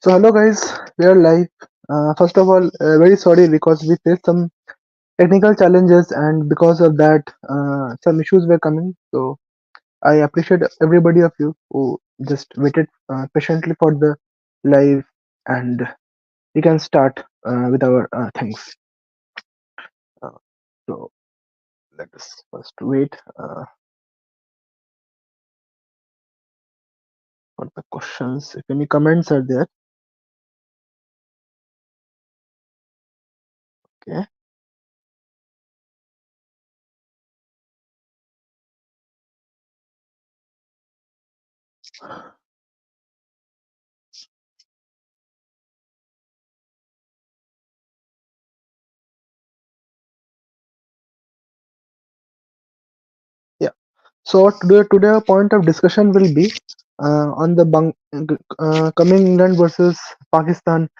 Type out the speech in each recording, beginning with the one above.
So hello guys, we are live. First of all, very sorry because we faced some technical challenges and because of that, some issues were coming. So I appreciate everybody of you who just waited patiently for the live, and we can start with our things. Uh, so let us first wait for the questions. If any comments are there, okay. Yeah. So today our point of discussion will be on the coming England versus Pakistan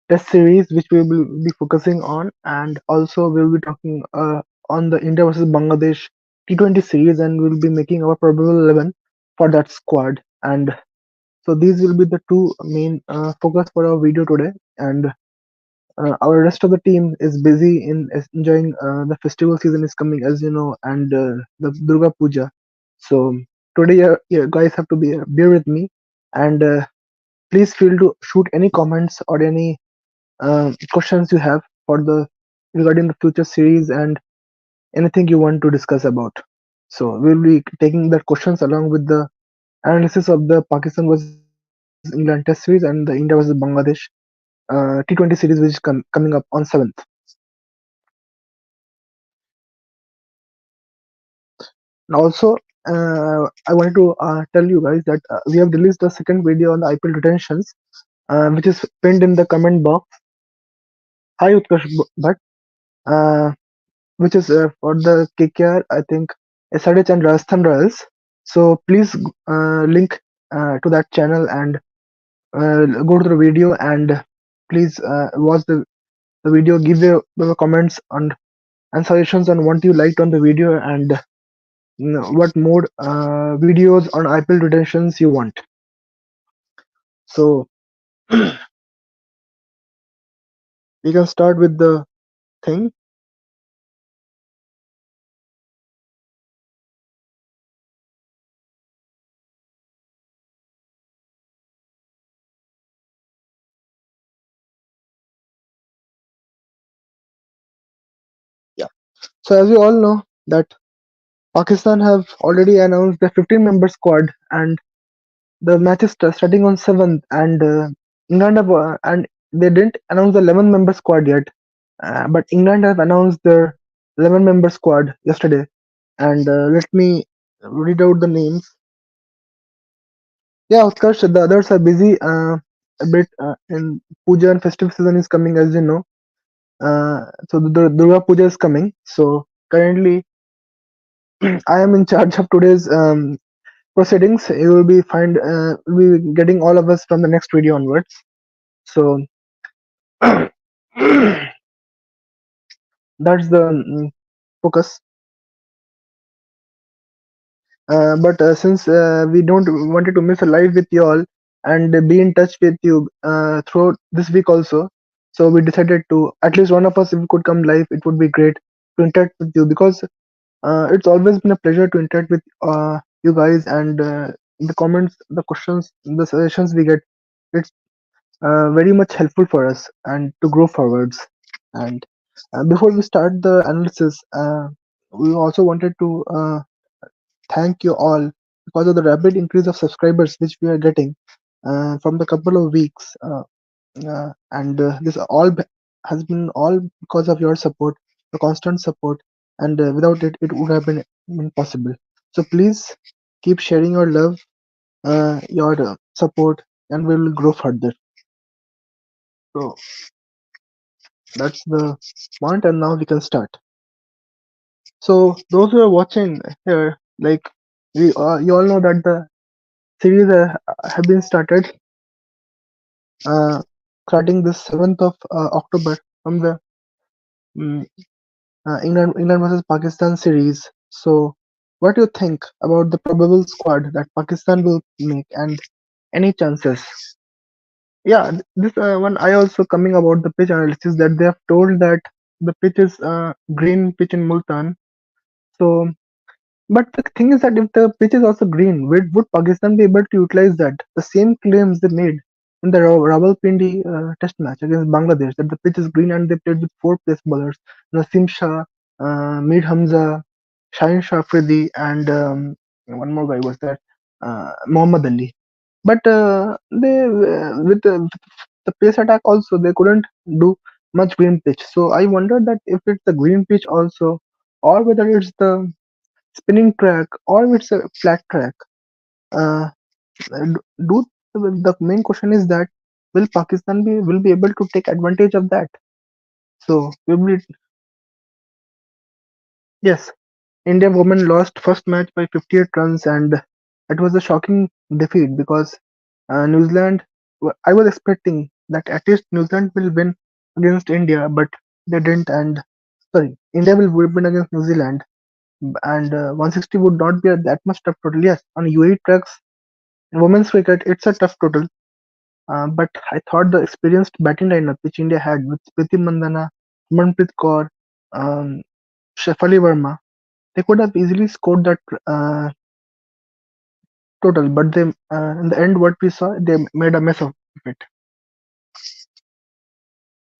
Test series, which we will be focusing on, and also we will be talking on the India versus Bangladesh T20 series, and we will be making our probable 11 for that squad. And so these will be the two main focus for our video today, and our rest of the team is busy in enjoying the festival season is coming, as you know, and the Durga Puja. So today, you guys have to bear with me, and please feel to shoot any comments or any questions you have for the regarding the future series and anything you want to discuss about. So we'll be taking the questions along with the analysis of the Pakistan versus England Test series and the India versus Bangladesh T20 series, which is coming up on 7th. And also, I wanted to tell you guys that we have released the second video on the IPL retentions, which is pinned in the comment box. Hi Utkarsh Bhatt, uh, which is for the KKR, I think SRH and Rajasthan Royals. So please link to that channel and go to the video and please watch the video. Give your comments and suggestions on what you liked on the video and what more videos on IPL retentions you want. So we can start with the thing. Yeah. So as you all know that Pakistan have already announced the 15-member squad and the match is starting on 7th, and England have and they didn't announce the 11-member squad yet, but England have announced their 11-member squad yesterday. And let me read out the names. Yeah, Utkarsh, the others are busy a bit in Puja and festive season is coming, as you know. So the Durga Puja is coming. So currently, I am in charge of today's proceedings. You will be will be getting all of us from the next video onwards. So that's the focus. But since we don't wanted to miss a live with you all and be in touch with you throughout this week also, so we decided to at least one of us if we could come live, it would be great to interact with you because it's always been a pleasure to interact with you guys and the comments, the questions, the suggestions we get. It's very much helpful for us and to grow forwards. And before we start the analysis, we also wanted to thank you all because of the rapid increase of subscribers which we are getting from the couple of weeks. And this has been all because of your support, the constant support, and without it, it would have been impossible. So please keep sharing your love, your support, and we will grow further. So that's the point, and now we can start. So those who are watching here, like you all know that the series have been uh, starting this 7th of October from the mm England versus Pakistan series. So, what do you think about the probable squad that Pakistan will make and any chances? Yeah, this one I also coming about the pitch analysis that they have told that the pitch is green pitch in Multan. So, but the thing is that if the pitch is also green, would Pakistan be able to utilize that? The same claims they made in the Rawalpindi test match against Bangladesh that the pitch is green and they played with four pace bowlers: Nasim Shah, Mir Hamza, Shaheen Shafridi, and one more guy was there, Mohammad Ali. But they with the pace attack also they couldn't do much green pitch. So I wonder that if it's the green pitch also, or whether it's the spinning track or it's a flat track. Uh, do the main question is that will Pakistan be able to take advantage of that? So we will yes, India women lost first match by 58 runs and it was a shocking defeat because New Zealand. I was expecting that at least New Zealand will win against India, but they didn't. And sorry, India will win against New Zealand, and 160 would not be that much tough total. Yes, on UAE tracks in women's cricket, it's a tough total. But I thought the experienced batting lineup which India had with Priti Mandana, Manpreet Kaur, um, Shefali Verma, they could have easily scored that total. But they, in the end, what we saw, they made a mess of it.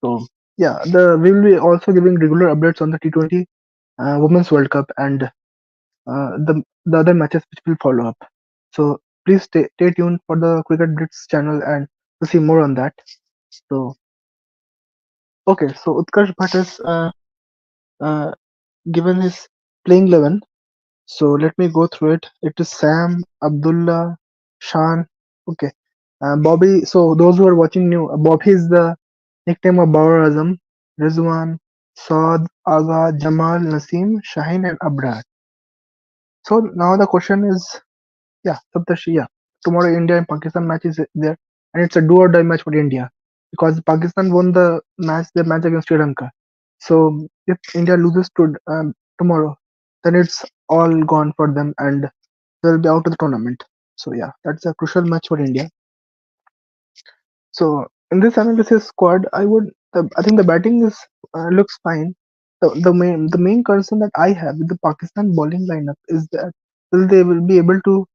So yeah, we will be also giving regular updates on the T20 Women's World Cup and the other matches which will follow up. So please stay tuned for the Cricket Blitz channel and to see more on that. So okay, so Utkarsh Bhatt has uh, given his playing 11. So let me go through it. It is Sam, Abdullah, Shan. Okay, Bobby. So those who are watching new, Bobby is the nickname of Bawar Azam, Rizwan, Saad, Aga, Jamal, Naseem, Shaheen, and Abrar. So now the question is, yeah, Saptarshi, yeah. Tomorrow India and Pakistan match is there, and it's a do or die match for India because Pakistan won their match against Sri Lanka. So if India loses tomorrow, then it's all gone for them, and they'll be out of the tournament. So yeah, that's a crucial match for India. So in this analysis squad, I think the batting is looks fine. The main concern that I have with the Pakistan bowling lineup is that will they will be able to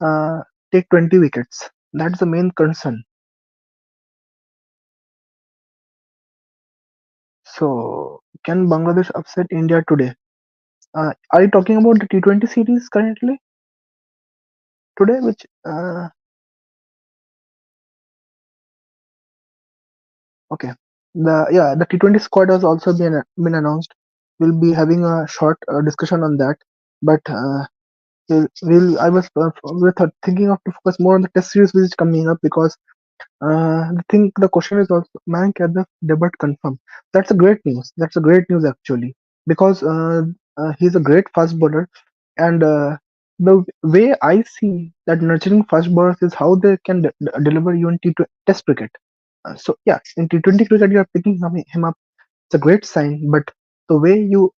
uh, take 20 wickets. That's the main concern. So can Bangladesh upset India today? Are you talking about the T20 series currently today? Which okay, the T20 squad has also been announced. We'll be having a short discussion on that, but I was thinking of to focus more on the test series which is coming up because the question is also man can the debut confirm. That's a great news. That's a great news actually because he's a great fast bowler and the way I see that nurturing fast bowlers is how they can deliver you in Test cricket. So yeah, in T20 cricket you are picking him up. It's a great sign, but the way you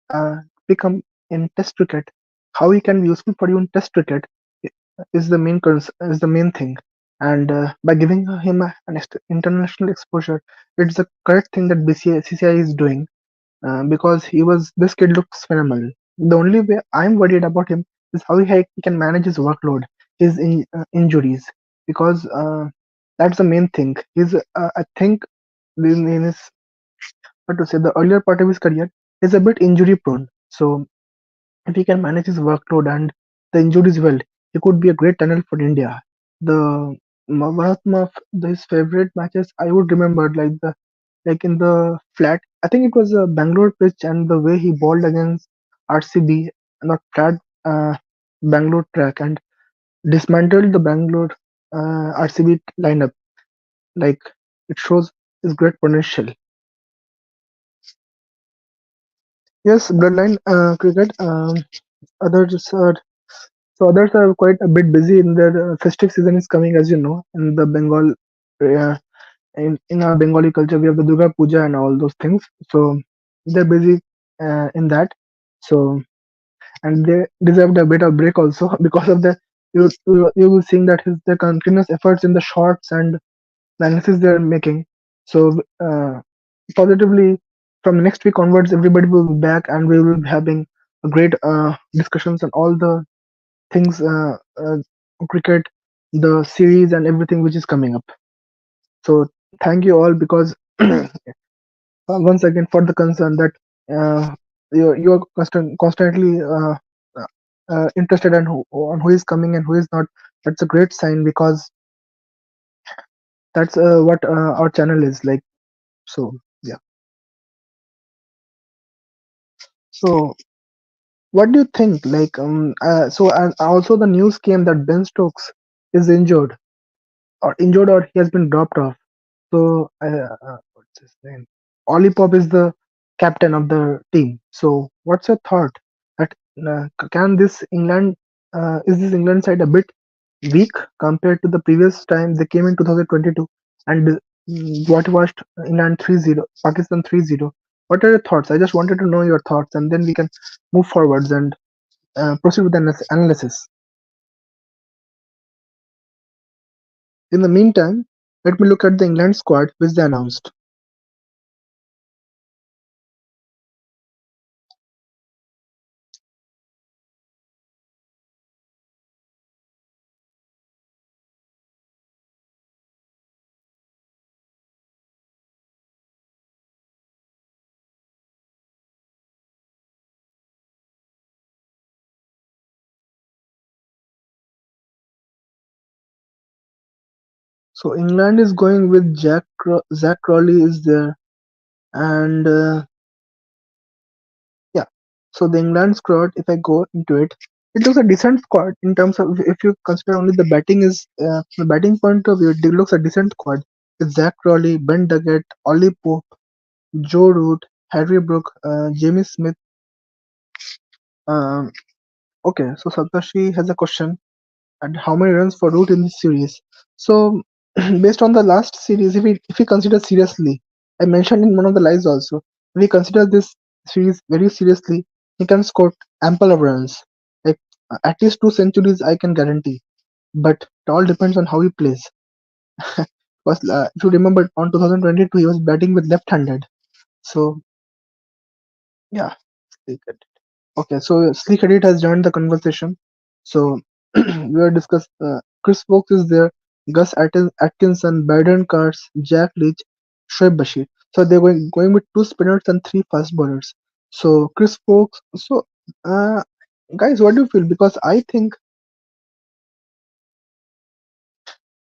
pick him in Test cricket, how he can be useful for you in Test cricket is the main thing. And by giving him an international exposure, it's the correct thing that CCI is doing because this kid looks phenomenal. The only way I'm worried about him is how he can manage his workload, his injuries, because that's the main thing. I think, in his what to say, the earlier part of his career, is a bit injury prone. So if he can manage his workload and the injuries well, he could be a great talent for India. The one of his favorite matches I would remember like in the flat. I think it was a Bangalore pitch and the way he bowled against RCB on the flat Bangalore track and dismantled the Bangalore RCB lineup. Like it shows his great potential. Yes, bloodline cricket. Others are others are quite a bit busy in their festive season is coming, as you know, in the Bengal. Uh, in our Bengali culture, we have the Durga Puja and all those things. So they're busy in that. So and they deserved a bit of break also because of the you will seeing that his the continuous efforts in the shots and the analysis they are making. So positively, from next week onwards, everybody will be back, and we will be having a great discussions on all the things, cricket, the series, and everything which is coming up. So thank you all, because once again for the concern that you're constantly interested in on who is coming and who is not. That's a great sign, because that's what our channel is like. So yeah. So what do you think? Like so, and also the news came that Ben Stokes is injured, or he has been dropped off. So what's his name? Ollie Pop is the captain of the team. So what's your thought? That can this England is this England side a bit weak compared to the previous time they came in 2022 and what watched England 3-0, Pakistan 3-0. What are your thoughts? I just wanted to know your thoughts, and then we can move forwards and proceed with the analysis. In the meantime, let me look at the England squad which they announced. So England is going with Zach Crawley is there, and yeah. So the England squad, if I go into it, it looks a decent squad in terms of, if you consider only the batting is from the batting point of view, it looks a decent squad with Zach Crawley, Ben Duggett, Ollie Pope, Joe Root, Harry Brook, Jamie Smith. Um, okay, so Satoshi has a question: and how many runs for Root in this series? So, based on the last series, if we consider seriously, I mentioned in one of the lives also, if we consider this series very seriously, he can score ample of runs, like at least 2 centuries, I can guarantee. But it all depends on how he plays. Because if you remember, on 2022, he was batting with left-handed. So yeah, okay, so Sleek Edit has joined the conversation. So we are discuss. Chris Stokes is there. Gus Atkinson, Baden Cars, Jack Leach, Shoaib Bashir. So they're going with 2 spinners and 3 fast bowlers. So Chris Stokes. So guys, what do you feel? Because I think,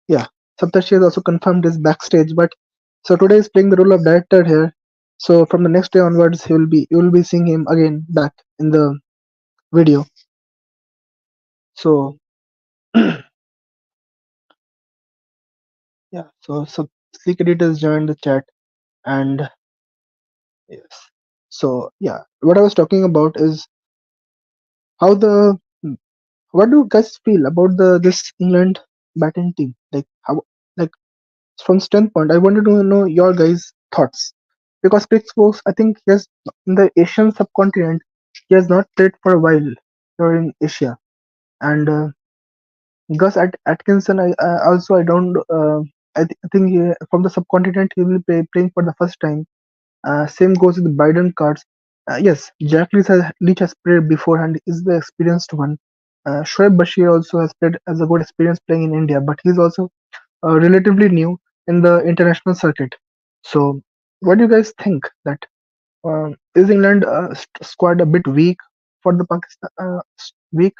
yeah, Saptarshi has also confirmed this backstage. But so today is playing the role of director here. So from the next day onwards, you will be seeing him again back in the video. So yeah, so Sleek Editors joined the chat, and yes. So yeah, what I was talking about is how the what do you guys feel about the this England batting team? Like how, like from standpoint, I wanted to know your guys' thoughts, because Chris Stokes, I think he has, in the Asian subcontinent, he has not played for a while here in Asia, and Gus Atkinson, I don't I think from the subcontinent he will be playing for the first time. Same goes with Biden cards. Yes, Leach has played before and is the experienced one. Shoaib Bashir also has a good experience playing in India, but he's also relatively new in the international circuit. So, what do you guys think? That is England squad a bit weak for the Pakistan? Weak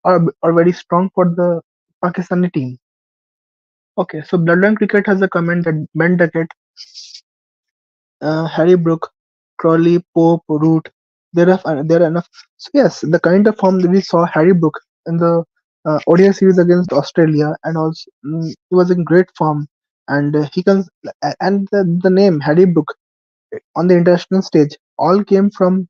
or very strong for the Pakistani team? Okay, so Bloodline Cricket has a comment that Ben Duckett, Harry Brook, Crawley, Pope, Root. There are enough. So yes, the kind of form that we saw Harry Brook in the ODI series against Australia, and also he was in great form, and he can. And the name Harry Brook on the international stage all came from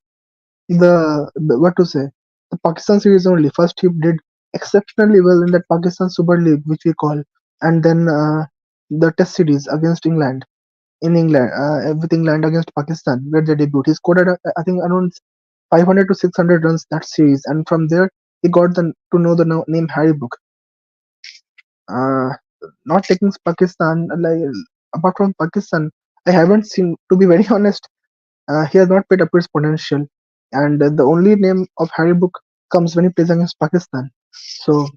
the what to say, the Pakistan series only. First, he did exceptionally well in that Pakistan Super League, which we call, and then the Test series against England in England, with England against Pakistan, where they debuted. He scored, I think, around 500 to 600 runs that series, and from there he got to know the name Harry Brook. not taking Pakistan, like apart from Pakistan, I haven't seen. To be very honest, he has not played up to his potential, and the only name of Harry Book comes when he plays against Pakistan. So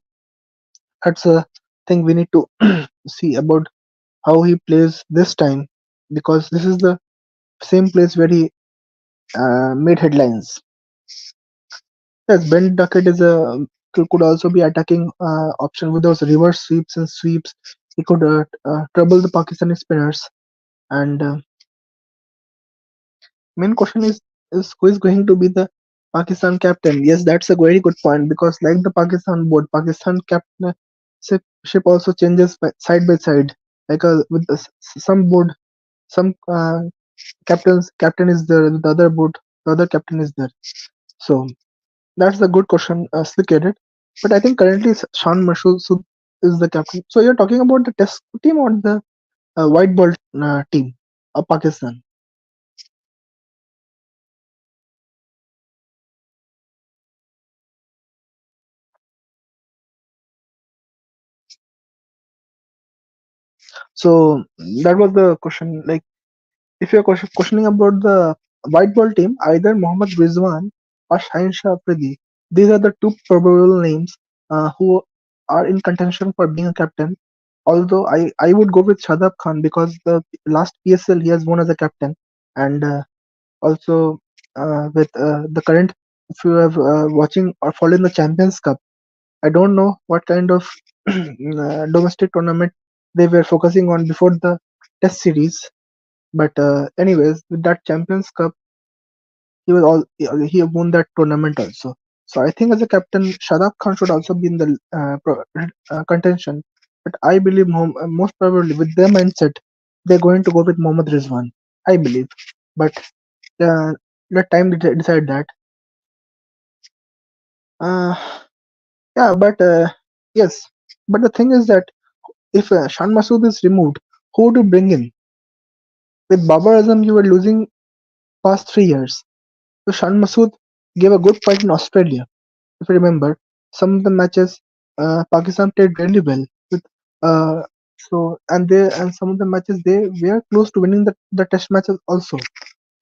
that's a thing we need to see about how he plays this time, because this is the same place where he made headlines. Yes, Ben Duckett is a could also be attacking option with those reverse sweeps and sweeps. He could trouble the Pakistani spinners. And main question is who is going to be the Pakistan captain? Yes, that's a very good point, because like the Pakistan board, Pakistan captainship also changes side by side. Like with some board, some captain is there, the other board, the other captain is there. So that's a good question, Slick. But I think currently Shan Masood is the captain. So you're talking about the test team or the white ball team of Pakistan? So that was the question. Like, if you're questioning about the white ball team, either Mohammad Rizwan or Shaheen Shah Afridi, these are the two probable names who are in contention for being a captain. Although I would go with Shadab Khan, because the last PSL he has won as a captain, and also with the current, if you have watching or following the Champions Cup, I don't know what kind of domestic tournament they were focusing on before the Test series. But anyways, with that Champions Cup, he won that tournament also. So I think as a captain, Shadab Khan should also be in the contention. But I believe most probably with their mindset, they're going to go with Mohammad Rizwan. I believe, but uh, let time decide that. Uh, yeah, but yes, but the thing is that if Shan Masood is removed, who to bring in? With Babar Azam, you were losing past 3 years. So Shan Masood gave a good fight in Australia. If you remember, some of the matches Pakistan played really well. With and some of the matches they were close to winning the test matches also.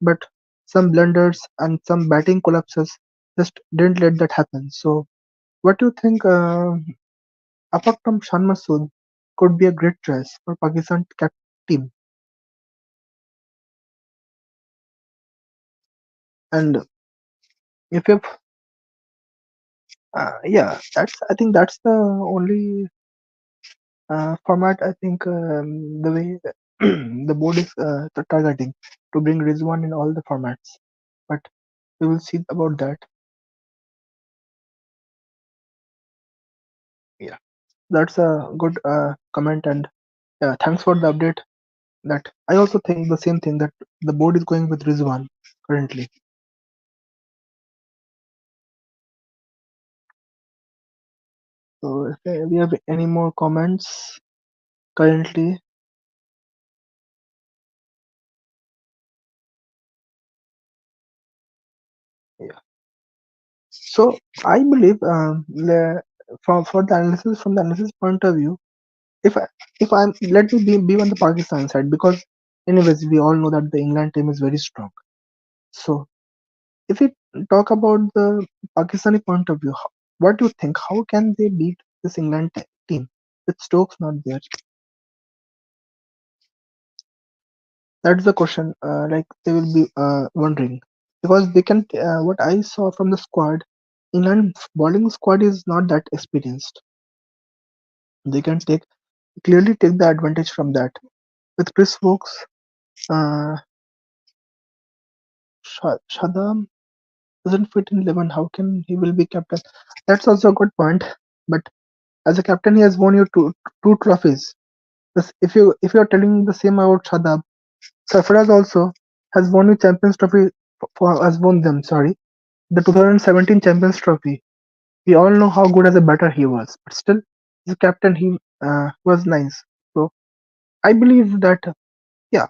But some blunders and some batting collapses just didn't let that happen. So what do you think? Apart from Shan Masood, could be a great choice for Pakistan team. And if you yeah, that's I think that's the only format. I think the way the board is targeting to bring Rizwan in all the formats. But we will see about that. Yeah, that's a good comment, and thanks for the update. That I also think the same thing, that the board is going with Rizwan currently. So if we have any more comments currently, yeah. So I believe for the analysis, from the analysis point of view, if I, if I'm let me be on the Pakistan side, because anyways we all know that the England team is very strong. So if we talk about the Pakistani point of view, what do you think? How can they beat this England team with Stokes not there? That's the question. Like they will be wondering, because they can. What I saw from the squad, England bowling squad is not that experienced. They can clearly take the advantage from that. With Chris Wokes, uh, Shadam doesn't fit in 11. How can he will be captain? That's also a good point. But as a captain, he has won you two trophies. If you're telling the same about Shadab, Sarfaraz also has won you Champions Trophy has won them. Sorry, the 2017 Champions Trophy. We all know how good as a batter he was, but still, as a captain, he was nice. So I believe that yeah,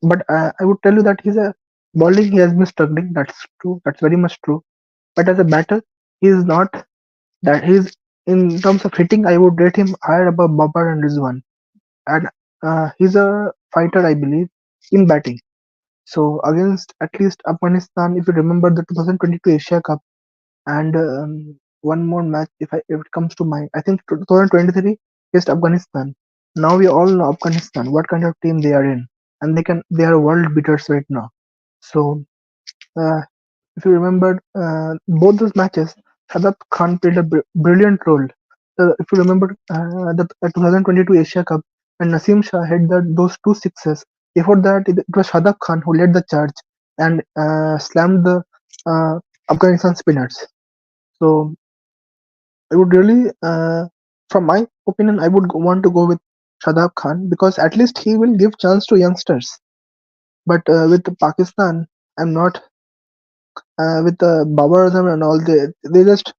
but I would tell you that he's a bowling. He has been struggling. That's true. That's very much true. But as a batter, he is not that. He's in terms of hitting, I would rate him higher above Babar and Rizwan. And he's a fighter, I believe, in batting. So against at least Afghanistan, if you remember the 2022 Asia Cup and one more match, if it comes to mind, I think 2023 against Afghanistan. Now we all know Afghanistan, what kind of team they are in, and they are world beaters right now. So uh, if you remember both those matches, Shadab Khan played a brilliant role. If you remember the 2022 Asia Cup, and Naseem Shah had those two sixes. Before that, it was Shadab Khan who led the charge and slammed the uh, Afghanistan spinners. So I would really, from my opinion, I would want to go with Shadab Khan because at least he will give chance to youngsters. But with Pakistan, I'm not with the Babar Azam and all. They just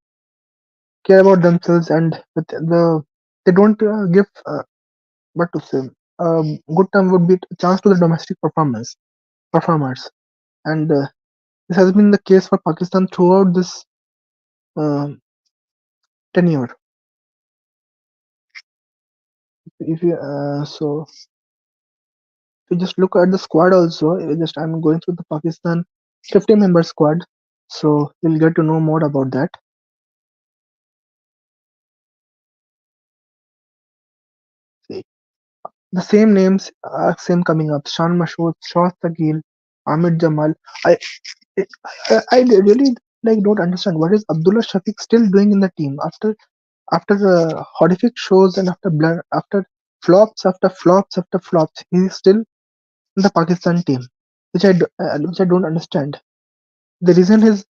care about themselves and they don't give what to say. Good term would be a chance to the domestic performers, and this has been the case for Pakistan throughout this uh, tenure. If you if you just look at the squad also, just I'm going through the Pakistan 50-member squad, so you'll get to know more about that. See, the same names are same coming up: Shan Mashood, Shah Tagil, Ahmed Jamal. I I really like don't understand what is Abdullah Shafiq still doing in the team after horrific shows and after flops after flops after flops. He's still in the Pakistan team, which I don't understand. The reason is,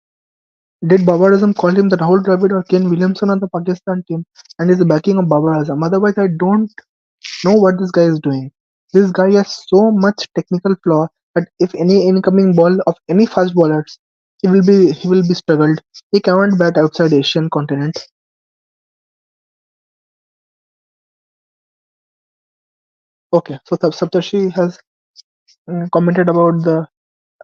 did Babar Azam call him the Rahul Dravid or Ken Williamson on the Pakistan team and is the backing of Babar Azam? Otherwise, I don't know what this guy is doing. This guy has so much technical flaw that if any incoming ball of any fast bowlers, he will be struggled. He cannot bat outside Asian continent. Okay, so Saptarshi has commented about the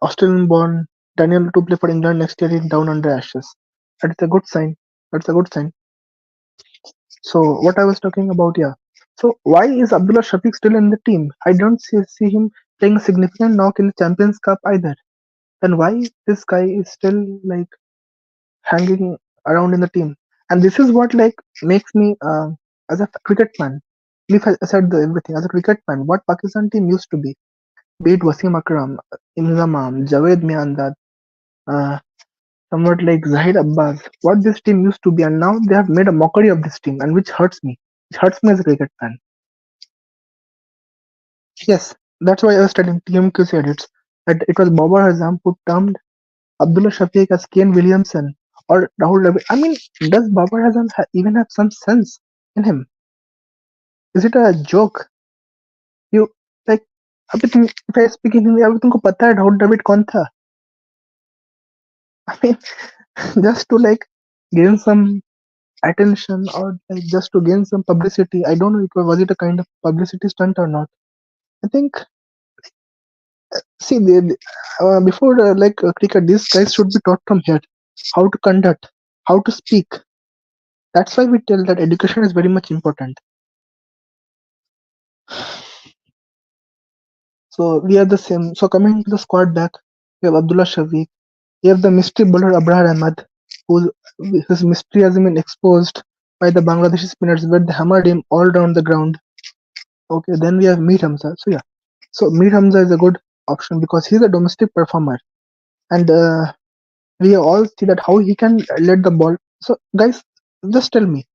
Australian-born Daniel to play for England next year in Down Under Ashes. That's a good sign. That's a good sign. So what I was talking about, yeah. So why is Abdullah Shafiq still in the team? I don't see him playing a significant knock in the Champions Cup either. Then why this guy is still like hanging around in the team? And this is what like makes me as a cricket fan. Leave aside everything, as a cricket fan, what Pakistan team used to be it Wasim Akram, Inzamam, Javed Miandad, uh, somewhat like Zahid Abbas, what this team used to be, and now they have made a mockery of this team, and which hurts me. It hurts me as a cricket fan. Yes, that's why I was telling TMQC edits that it was Babar Azam who termed Abdullah Shafiq as Kane Williamson or Rahul Dravid. I mean, does Babar Azam even have some sense in him? Is it a joke? You like अभी तुम if I speak in Hindi, अभी तुमको पता है राहुल द्रविड़ कौन था? I mean, just to like gain some attention or like just to gain some publicity. I don't know was it a kind of publicity stunt or not. I think see before cricket, these guys should be taught from here how to conduct, how to speak. That's why we tell that education is very much important. So we are the same. So coming to the squad back, we have Abdullah Shafiq. We have the mystery bowler Abrar Ahmad, who his mystery has been exposed by the Bangladeshi spinners where they hammered him all around the ground. Okay, then we have Meet Hamza. So yeah, so Meet Hamza is a good option because he's a domestic performer, and we all see that how he can let the ball. So guys, just tell me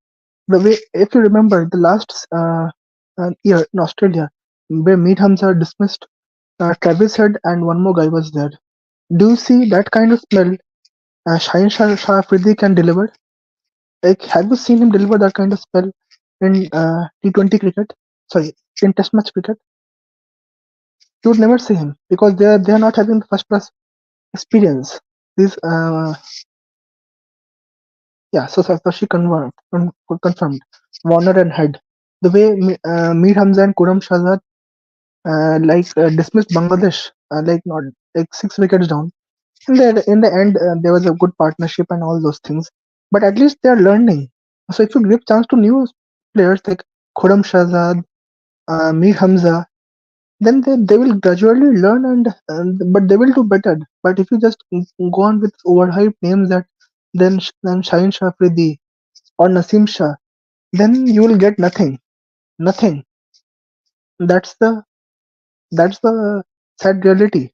the way if you remember the last year in Australia where Meet Hamza dismissed Travis Head and one more guy was there. Do you see that kind of spell Shah Afridi can deliver? Like, have you seen him deliver that kind of spell in T20 cricket? Sorry, in Test match cricket? You would never see him because they are not having the first class experience. These yeah, so Satoshi confirmed Warner and Head. The way Mir Hamza and Kuram Shazad dismissed Bangladesh like not like 6 wickets down. In the end, there was a good partnership and all those things. But at least they are learning. So if you give chance to new players like Khurram Shahzad, Mir Hamza, then they will gradually learn and but they will do better. But if you just go on with overhyped names that then Shaheen Shafridi or Nasim Shah, then you will get nothing. Nothing. That's the sad reality.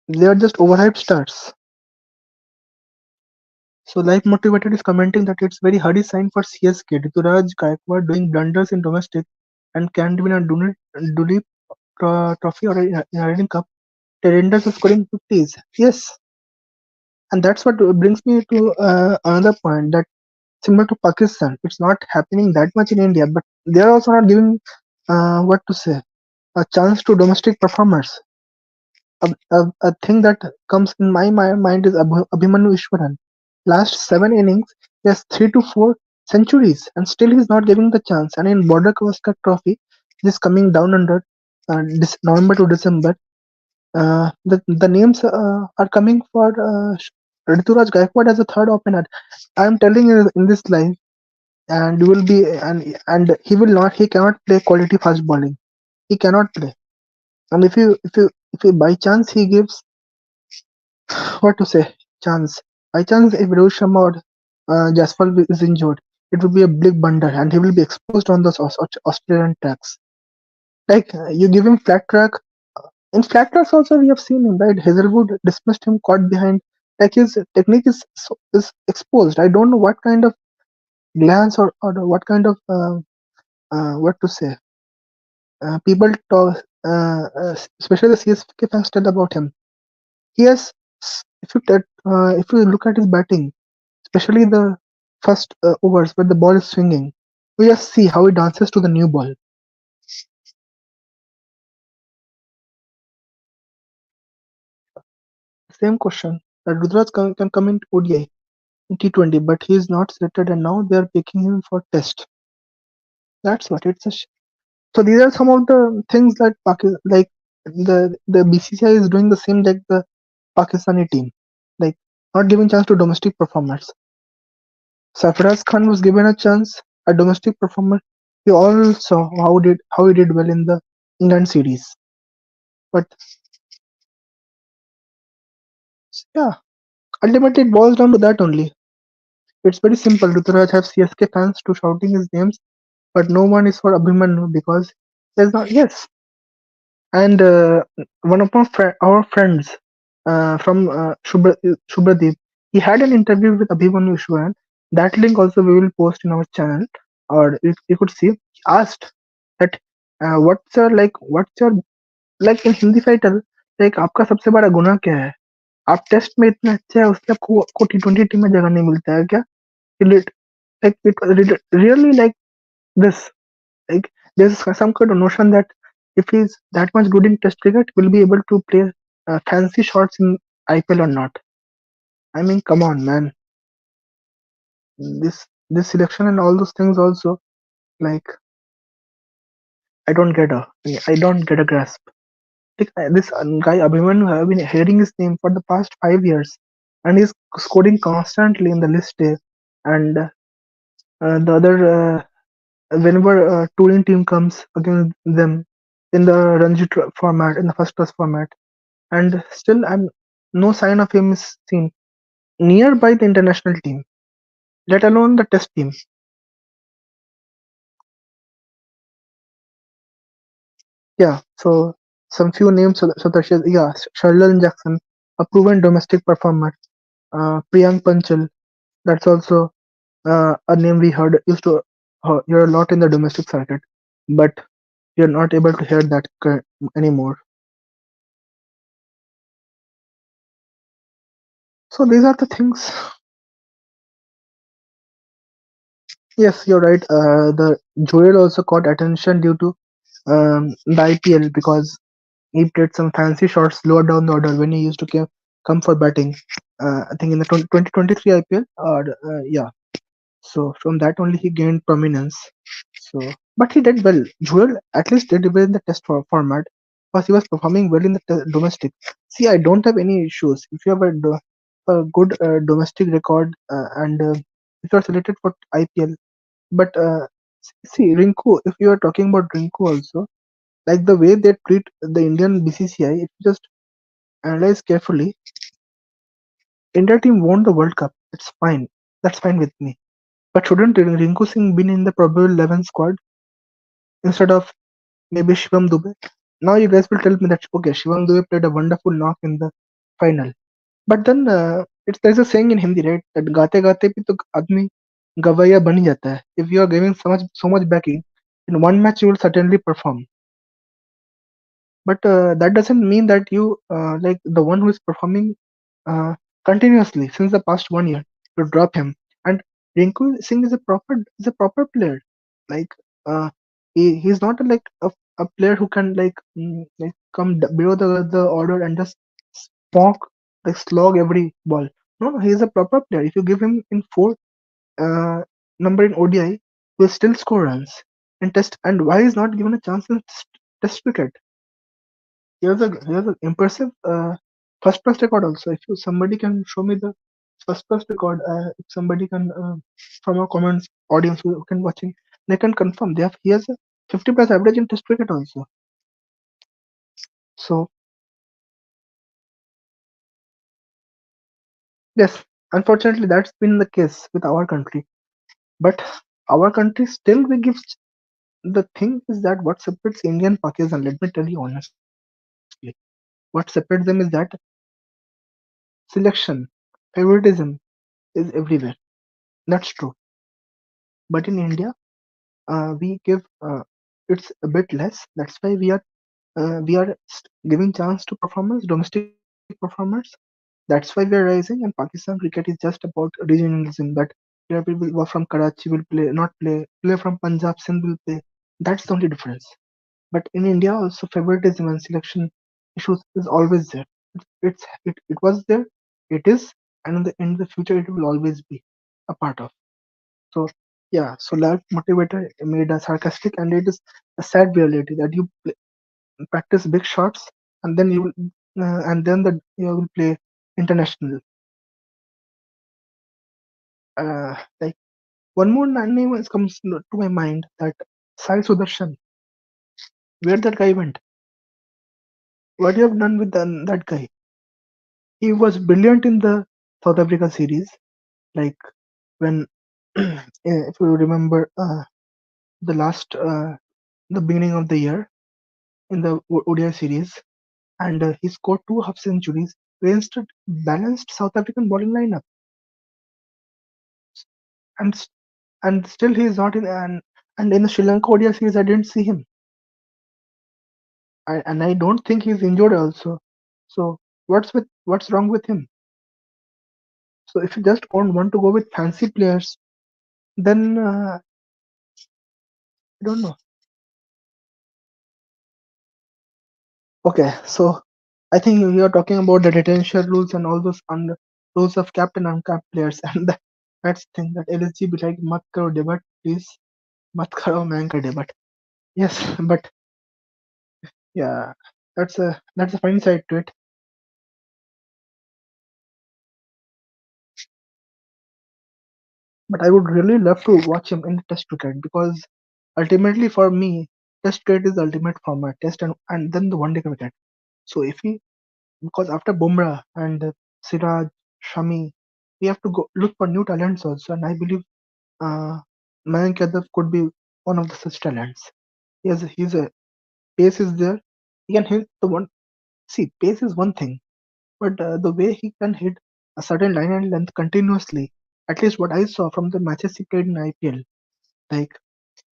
They are just overhyped stars. So Life Motivated is commenting that it's very hurry sign for CSK. Rituraj Gaikwad doing blunders in domestic and can't win a Duleep trophy or a Riding Cup. Terenders are scoring 50s. Yes, and that's what brings me to another point that similar to Pakistan, it's not happening that much in India, but they are also not giving what to say a chance to domestic performers. A thing that comes in my mind is Abhimanyu Ishwaran. Last 7 innings, he has 3 to 4 centuries, and still he's not giving the chance. And in Border Gavaskar Trophy, this coming down under November to December, the names are coming for Rituraj Gaikwad as a third opener. I'm telling you in this live, and you will be and he cannot play quality fast bowling. He cannot play. And if you by chance he gives what to say chance by chance if Rohit Sharma or Jaspal is injured, it will be a big blunder, and he will be exposed on those Australian tracks. Like you give him flat track. In flat tracks also we have seen him, right? Hazelwood dismissed him caught behind. Like his technique is exposed. I don't know what kind of glance or what kind of what to say. People talk, especially the CSK fans tell about him. He has, if you look at his batting, especially the first overs where the ball is swinging, we just see how he dances to the new ball. Same question that Rudraj can come in ODI in T20, but he is not selected, and now they are picking him for Test. That's what it's a. So these are some of the things that like the BCCI is doing the same like the Pakistani team, like not giving chance to domestic performers. Sarfaraz Khan was given a chance, a domestic performer. We all saw how he did well in the England series. But yeah, ultimately it boils down to that only. It's very simple. Ruturaj has CSK fans to shouting his names, but no one is for Abhimanyu because there's not. Yes, and one of our friends from Shubhadeep, he had an interview with Abhimanyu Ishwaran. That link also we will post in our channel, or you could see. He asked that what's your like in Hindi fighter, like आपका सबसे बड़ा गुनाह क्या है? आप test में इतने अच्छे हैं, उससे आपको T20 टीम में जगह नहीं मिलता है क्या? Like it really like this. Like there's some kind of notion that if he's that much good in Test cricket, will be able to play fancy shots in IPL or not. I mean, come on, man. This selection and all those things also, like I don't get a grasp. Like this guy Abhimanyu, I've been hearing his name for the past 5 years, and he's scoring constantly in the list A, and the other whenever a touring team comes against them in the format, in the first class format, and still no sign of him is seen nearby the international team, let alone the test team. Yeah, so some few names, so yeah, Sherlin Jackson, a proven domestic performer, Priyank Panchal, that's also a name we heard used to hear a lot in the domestic circuit, but you're not able to hear that anymore. So these are the things. Yes, you're right. The Joel also caught attention due to the IPL because he played some fancy shots lower down the order when he used to come for batting. I think in the 2023 IPL, or yeah. So from that only he gained prominence. So, but he did well. Joel at least did well in the test format because he was performing well in the domestic. See, I don't have any issues if you have a good domestic record and if you are selected for IPL. But see, Rinku, if you are talking about Rinku also, like the way they treat the Indian BCCI, if you just analyze carefully, India team won the World Cup. It's fine. That's fine with me. But shouldn't Rinku Singh been in the probable 11 squad instead of maybe Shivam Dube? Now you guys will tell me that okay, Shivam Dube played a wonderful knock in the final. But then it's there's a saying in Hindi, right? That गाते गाते भी तो आदमी गवैया बन ही जाता है. If you are giving so much backing, in one match you will certainly perform. But that doesn't mean that you like the one who is performing uh, continuously since the past 1 year to drop him. And Rinku Singh is a proper player. Like he's not a player who can like come below the order and just smoke like slog every ball. No, he's a proper player. If you give him in four uh, number in ODI, will still score runs in test. And why is not given a chance in test cricket? He has a impressive first class record also. If somebody can show me the first class record, if somebody can from our comments audience who can watching, they can confirm. He has a 50 plus average in test cricket also. So yes, unfortunately that's been the case with our country. But our country still we give the thing is that what separates India and Pakistan. Let me tell you honestly, what separates them is that selection, favoritism is everywhere. That's true. But in India, we give it's a bit less. That's why giving chance to performers, domestic performers. That's why we are rising. And Pakistan cricket is just about regionalism. That player will from Karachi will play, not play. Player from Punjab, Sindh will play. That's the only difference. But in India, also favoritism and selection issues is always there. It was there, it is, and in the future it will always be a part of. So yeah, so life motivator made us sarcastic, and it is a sad reality that you practice big shots, and then you will play international. Like one more name comes to my mind, that Sai Sudarshan. Where that guy went? What you have done with that guy? He was brilliant in the South Africa series, like when if you remember the last the beginning of the year in the ODI series, and he scored two half centuries against a balanced South African bowling lineup, and and still he is not in. And in the Sri Lanka ODI series, I didn't see him, and I don't think he's injured also. So what's wrong with him? So if you just want to go with fancy players, then I don't know. Okay, so I think you are talking about the detention rules and all those rules of captain and uncapped players, and that's the thing that LSG be like, "Mat karo debate, please. Mat karo man ka debate." Yes, but yeah, that's a fine side to it. But I would really love to watch him in Test cricket, because ultimately for me, Test cricket is the ultimate format. Test and then the one day cricket. So if he because after Bumrah and Siraj, Shami, we have to go look for new talents also, and I believe uh, Mayank Yadav could be one of the such talents. He's a pace is there. He can hit the one. See, pace is one thing, but the way he can hit a certain line and length continuously, at least what I saw from the matches he played in IPL, like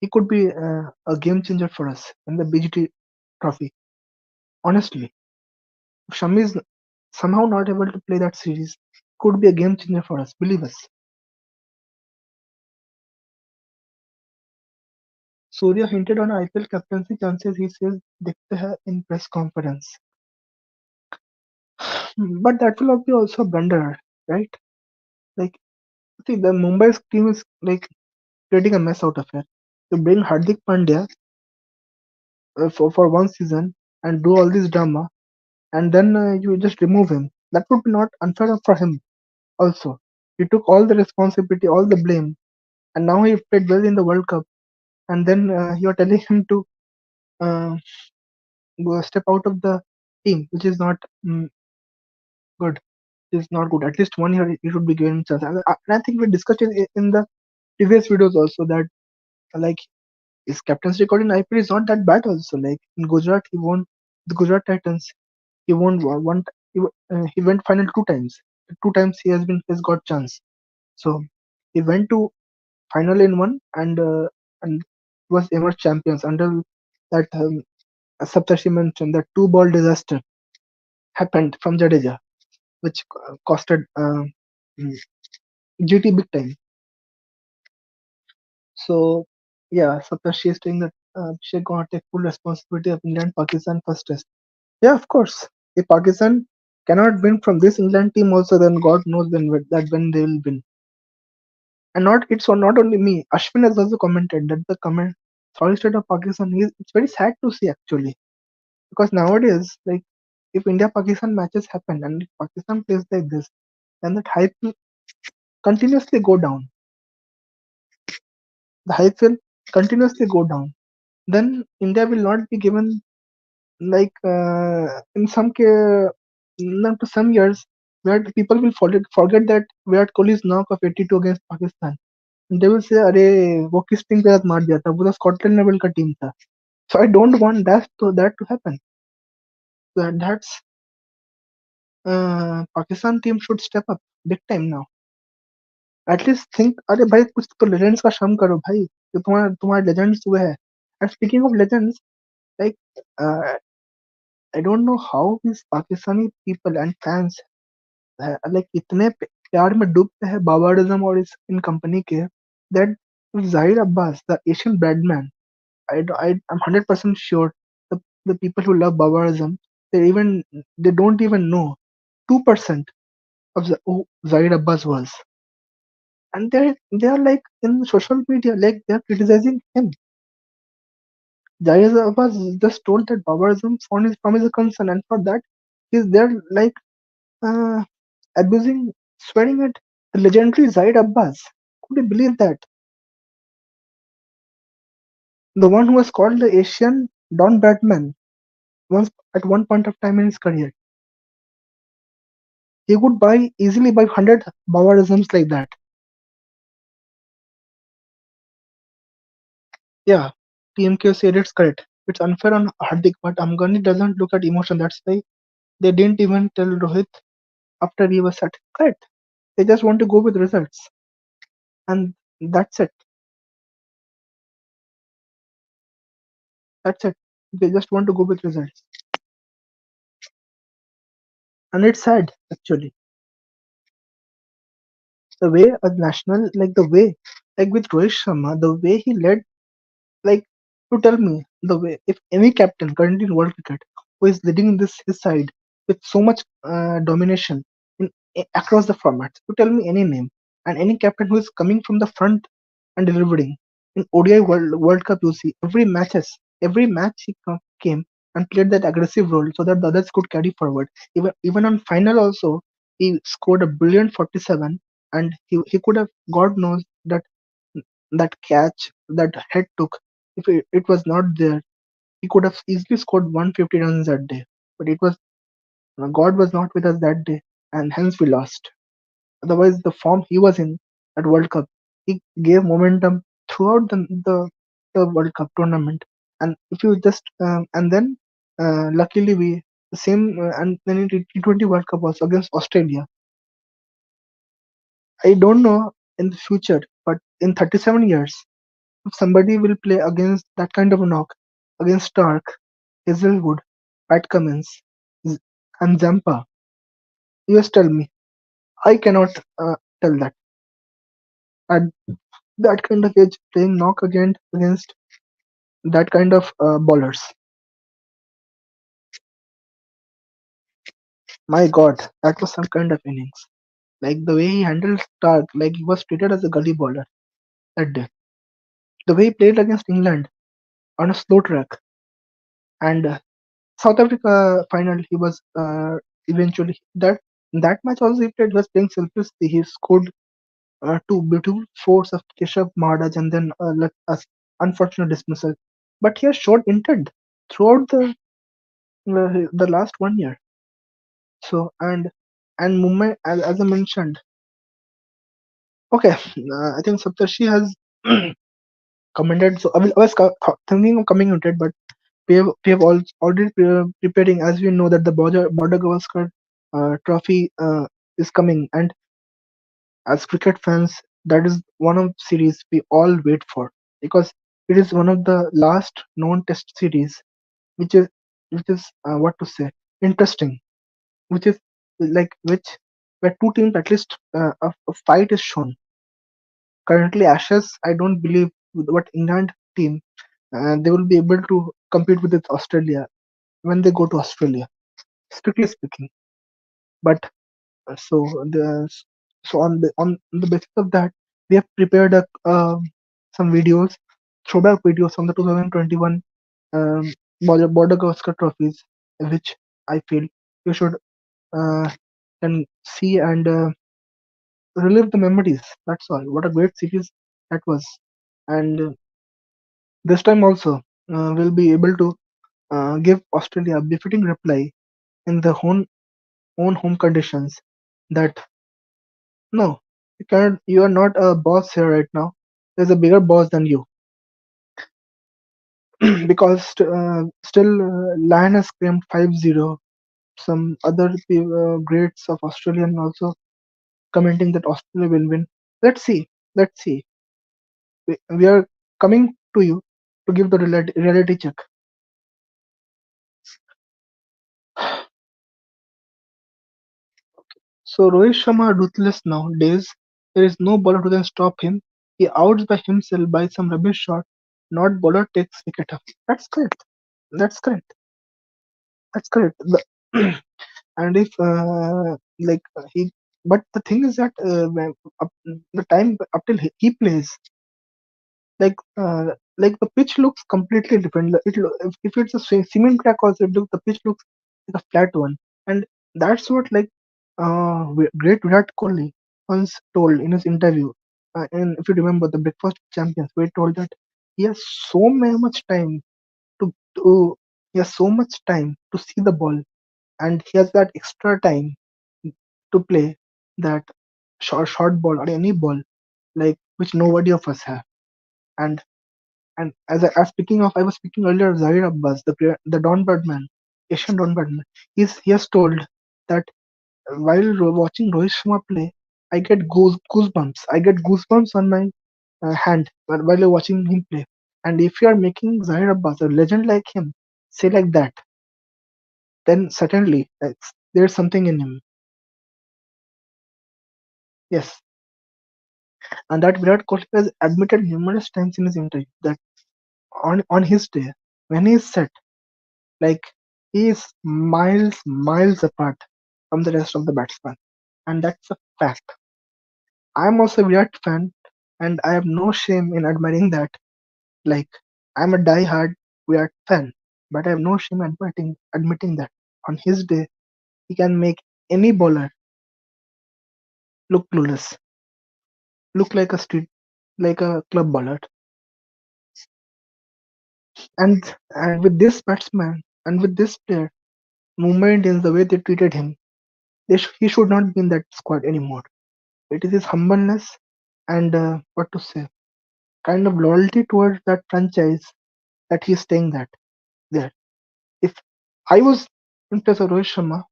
he could be a game changer for us in the BGT trophy. Honestly, if Shami is somehow not able to play that series, could be a game changer for us. Believe us. Surya hinted on IPL captaincy chances. He says देखते हैं in press conference. But that will be also a blunder, right? Like, see, the Mumbai's team is like creating a mess out of it. You bring Hardik Pandya for one season and do all this drama, and then you just remove him. That would be not unfair for him also. He took all the responsibility, all the blame, and now he played well in the World Cup. And then you are telling him to uh, step out of the team, which is not good. Is not good. At least 1 year he should be given chance. And I think we discussed in the previous videos also that like his captain's record in IPL is not that bad also. Like in Gujarat, he won the Gujarat Titans. He won one. He went final 2 times. 2 times he has got chance. So he went to final in one and was emerged champions until that Saptarshi mentioned that 2 ball disaster happened from Jadeja, which costed mm, GT big time. So yeah, Saptarshi is saying that she's gonna take full responsibility of England Pakistan first test. Yeah, of course. If Pakistan cannot win from this England team also, then God knows when they will win. And not only me. Ashwin has also commented that the comment sorry state of Pakistan is it's very sad to see actually. Because nowadays, like if India Pakistan matches happen and if Pakistan plays like this, then that hype will continuously go down. The hype will continuously go down. Then India will not be given like in some not to some years where the people will forget that Virat Kohli's knock of 82 against Pakistan. And they will say, "अरे वो किस team के साथ मार दिया था? वो तो स्कॉटलैंड लेवल का टीम था." So I don't want that to happen. That's Pakistan team should step up big time now. At least think, अरे भाई कुछ तो legends का शर्म करो भाई. जो तुम्हारे legends हुए हैं. And speaking of legends, like uh, I don't know how these Pakistani people and fans like इतने प्यार में डूबते हैं बाबरिज्म और इस इन कंपनी के that Zahir Abbas, the Asian Badman, I'm 100% sure the people who love Babarism, they don't even know 2% of who Zahir Abbas was, and they are like in social media like they're criticizing him. Zahir Abbas just told that Babarism from his concern, and for that they're like uh, abusing, swearing at the legendary Zahir Abbas. Could you believe that? The one who was called the Asian Don Bradman once at one point of time in his career. He could easily buy 100 Babarisms like that. Yeah, TMK said it's correct. It's unfair on Hardik, but Afghani doesn't look at emotion. That's why they didn't even tell Rohit after he was set. Correct. They just want to go with results. And that's it. That's it. They just want to go with results. And it's sad, actually. The way a national, like with Rohit Sharma, the way he led, like, to tell me the way, if any captain currently in world cricket who is leading this his side with so much domination across the formats, to tell me any name and any captain who is coming from the front and delivering in ODI World Cup, you see every match he came and played that aggressive role so that the others could carry forward. Even on final also, he scored a brilliant 47, and he could have, God knows that catch that head took, if it was not there, he could have easily scored 150 runs that day. But it was God was not with us that day, and hence we lost. Otherwise, the form he was in at World Cup, he gave momentum throughout the World Cup tournament. And if you just and then luckily we the same and then in T20 World Cup also against Australia. I don't know in the future, but in 37 years, if somebody will play against that kind of a knock against Stark, Hazelwood, Pat Cummins, Z- and Zampa, you just tell me. I cannot tell that. At that kind of age, playing knock against that kind of bowlers, my God, that was some kind of innings. Like the way he handled Stark, like he was treated as a gully bowler that day. The way he played against England on a slow track, and South Africa final, he was eventually that match also he played was playing selflessly. He scored two beautiful force of Keshav Maharaj and then like a unfortunate dismissal. But he has showed intent throughout the last 1 year. So and Mumbai, as I mentioned, okay, I think Saptarshi has commented. So I was thinking of coming into it, but we have already preparing, as we know that the border Gavaskar trophy is coming, and as cricket fans, that is one of series we all wait for because it is one of the last known test series, which is what to say, interesting, which is like which where two teams at least a fight is shown. Currently, Ashes, I don't believe with what England team they will be able to compete with Australia when they go to Australia, strictly speaking. But so the so on the basis of that, we have prepared some videos, throwback videos from the 2021 border Gavaskar trophies, which I feel you should uh, can see and relive the memories. That's all. What a great series that was, and this time also we'll be able to give Australia a befitting reply in the own home conditions. That no, you cannot. You are not a boss here right now. There's a bigger boss than you, because still Lion has claimed 5-0. Some other greats of Australian also commenting that Australia will win. Let's see. Let's see. We are coming to you to give the reality check. So Rohit Sharma ruthless nowadays. There is no bowler who can stop him. He outs by himself by some rubbish shot. Not bowler takes wicket up. That's correct. That's correct. That's correct. And if like he, but the thing is that the time up till he plays, like the pitch looks completely different. If it's a cement track also, the pitch looks like a flat one, and that's what like great Virat Kohli once told in his interview. And if you remember the Breakfast of Champions, where he told that he has much time to he has so much time to see the ball, and he has that extra time to play that short ball or any ball, like which nobody of us have. And as speaking of, I was speaking earlier of Zahir Abbas, the Don Birdman, Asian Don Birdman. He has told that while watching Rohit Sharma play, I get goosebumps. I get goosebumps on my hand while you're watching him play. And if you are making Zahir Abbas a legend like him say like that, then certainly there's something in him. Yes, and that Virat Kohli has admitted numerous times in his interview that on his day when he is set, like he is miles apart from the rest of the batsmen, and that's a fact. I'm also a Virat fan, and I have no shame in admitting that. Like I'm a die-hard Virat fan, but I have no shame admitting that on his day he can make any bowler look clueless, look like a club bowler. And with this batsman and with this player, Mumbai Indians, the way they treated him, he should not be in that squad anymore. It is his humbleness and what to say, kind of loyalty towards that franchise that he's staying that there. If I was in place of Rohit Sharma,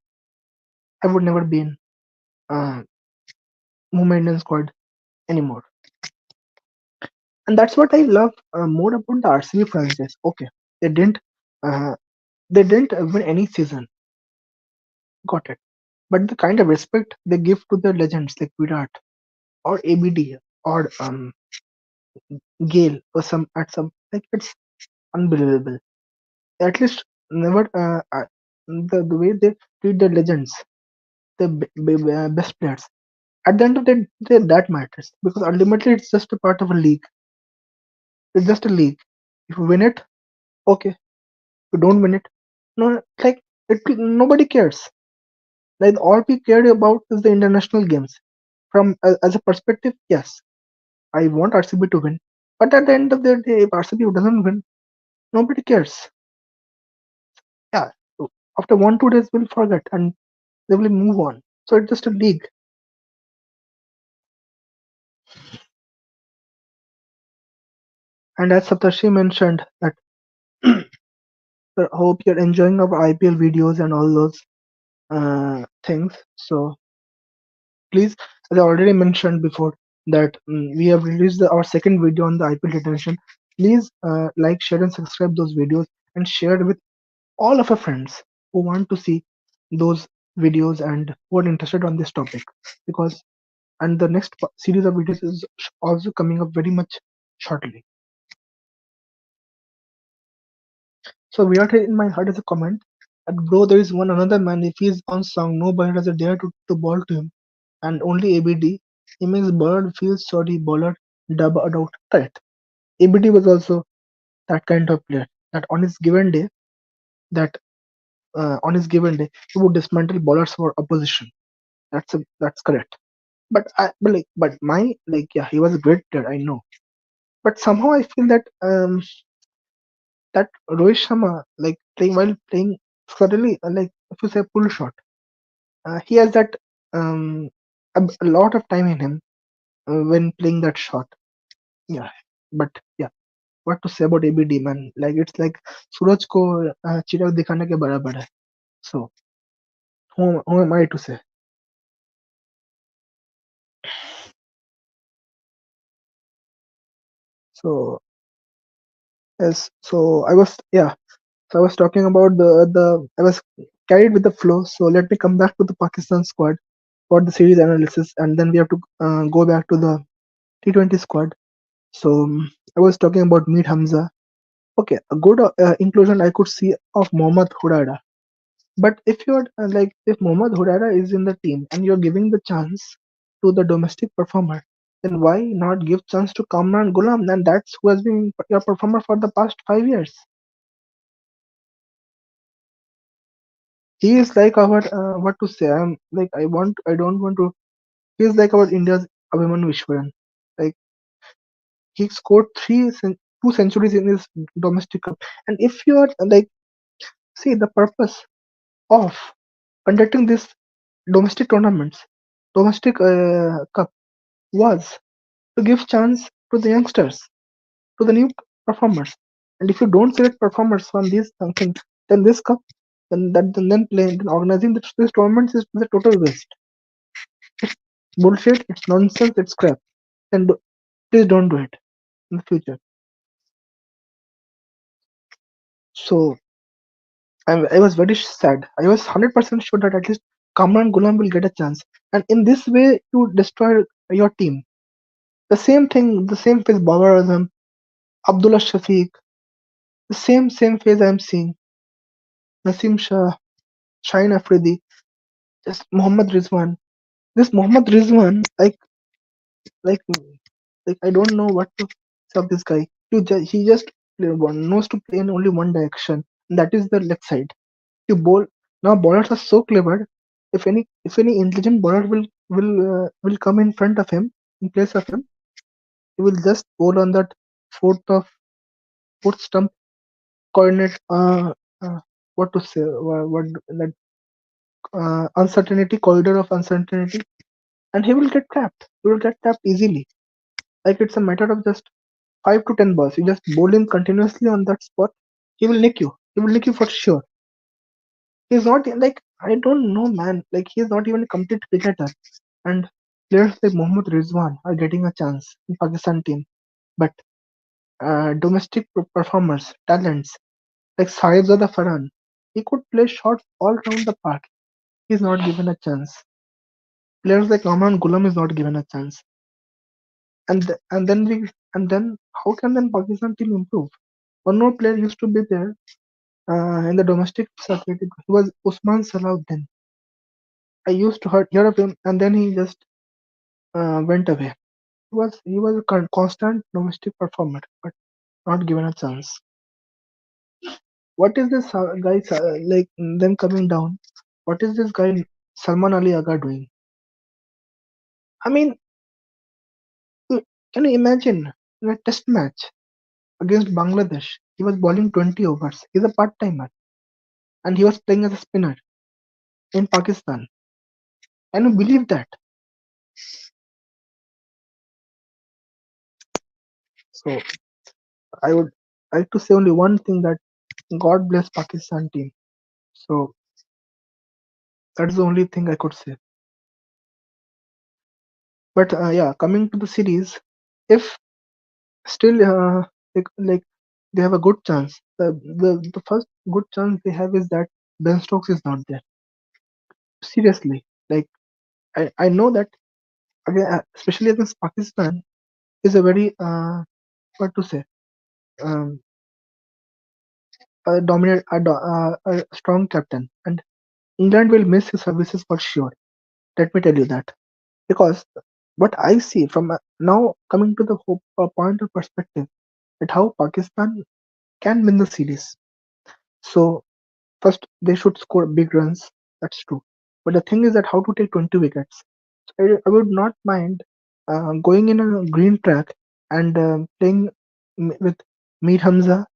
I would never be in uh, Mumbai Indian squad anymore. And that's what I love more about the RCB franchise. Okay, they didn't uh, they didn't win any season, got it. But the kind of respect they give to their legends like Virat or ABD or Gale or some like it's unbelievable. At least never the way they treat the legends, the best players. At the end of the day, that matters because ultimately it's just a part of a league. It's just a league. If you win it, okay. If you don't win it, no, like nobody cares. Like all we care about is the international games. from as a perspective, yes, I want RCB to win. But at the end of the day, if RCB doesn't win, nobody cares. Yeah, so after 1 2 days, we'll forget and they will move on. So it's just a league. And as Saptarshi mentioned, that I hope you're enjoying our IPL videos and all those things. So please, as I already mentioned before, that we have released our second video on the IPL detention. Please like, share, and subscribe those videos and share it with all of our friends who want to see those videos and who are interested on this topic. Because and the next series of videos is also coming up very much shortly. So Virat in my heart has a comment that bro, there is one another man. If he's on song, nobody has a dare to ball to him, and only ABD. He makes bowler feel sorry. Bowler dub out threat. ABD was also that kind of player that on his given day, that on his given day, he would dismantle bowlers for opposition. That's correct. But my like yeah, he was a great player. I know, but somehow I feel that Rohit Sharma, like playing while playing suddenly, like if you say pull shot, he has that um a lot of time in him when playing that shot. Yeah, but yeah, what to say about ABD man? Like it's like सूरज को चिराग दिखाने के बराबर है. So who am I to say? So yes, so I was yeah, so I was talking about the I was carried with the flow. So let me come back to the Pakistan squad for the series analysis, and then we have to go back to the T20 squad. So I was talking about Meet Hamza. Okay, a good inclusion I could see of Mohammad Hurada. But if you're if Mohammad Hurada is in the team and you're giving the chance to the domestic performer, then why not give chance to Kamran Gulam? And that's who has been your performer for the past 5 years. He is like our what to say. I don't want to. He is like our India's Abhimanyu Vishwaran. Like he scored 2 centuries in his domestic cup. And if you are see the purpose of conducting this domestic tournaments, domestic cup was to give chance to the youngsters, to the new performers. And if you don't select performers from these things, then this cup, then playing, then organizing this tournaments is a total waste. It's bullshit. It's nonsense. It's crap. Then please don't do it in the future. So I was very sad. I was 100% sure that at least Kamran Gulam will get a chance. And in this way, you destroy your team. The same thing, the same phase Babar Azam, Abdullah Shafiq, the same phase I'm seeing. Nasim Shah, Shine Afridi, just Mohammad Rizwan. This Mohammad Rizwan, like, like I don't know what to say of this guy. He just knows to play in only one direction, and that is the left side. You bowl now. Bowlers are so clever. If any intelligent bowler will come in front of him in place of him, he will just bowl on that fourth of fourth stump coordinate. What to say? What that uncertainty corridor of uncertainty, and he will get trapped. He will get trapped easily. Like it's a matter of just 5 to 10 balls. You just bowl him continuously on that spot. He will nick you. He will nick you for sure. He's not like I don't know, man. Like he's not even a complete cricketer. And players like Mohammad Rizwan are getting a chance in Pakistan team. But domestic performers, talents like Sahibzada Farhan, he could play shots all around the park. He's not given a chance. Players like Rahman Gulam is not given a chance. And then how can then Pakistan team improve? One more player used to be there in the domestic circuit. He was Usman Salahuddin. I used to hear of him, and then he just went away. He was a constant domestic performer, but not given a chance. What is this guy like them coming down? What is this guy Salman Ali Aga doing? I mean, you- can you imagine in a test match against Bangladesh? He was bowling 20 overs. He's a part timer and he was playing as a spinner in Pakistan. Can you believe that? So I would like to say only one thing, that God bless Pakistan team. So that's the only thing I could say. But yeah, coming to the series, if still like they have a good chance. The first good chance they have is that Ben Stokes is not there. Seriously, like I know that again, especially against Pakistan, is a very what to say, um, a dominant, a strong captain, and England will miss his services for sure. Let me tell you that, because what I see from now coming to the point of perspective, at how Pakistan can win the series. So first, they should score big runs. That's true. But the thing is that how to take 20 wickets. So I would not mind going in a green track and playing with Mir Hamza.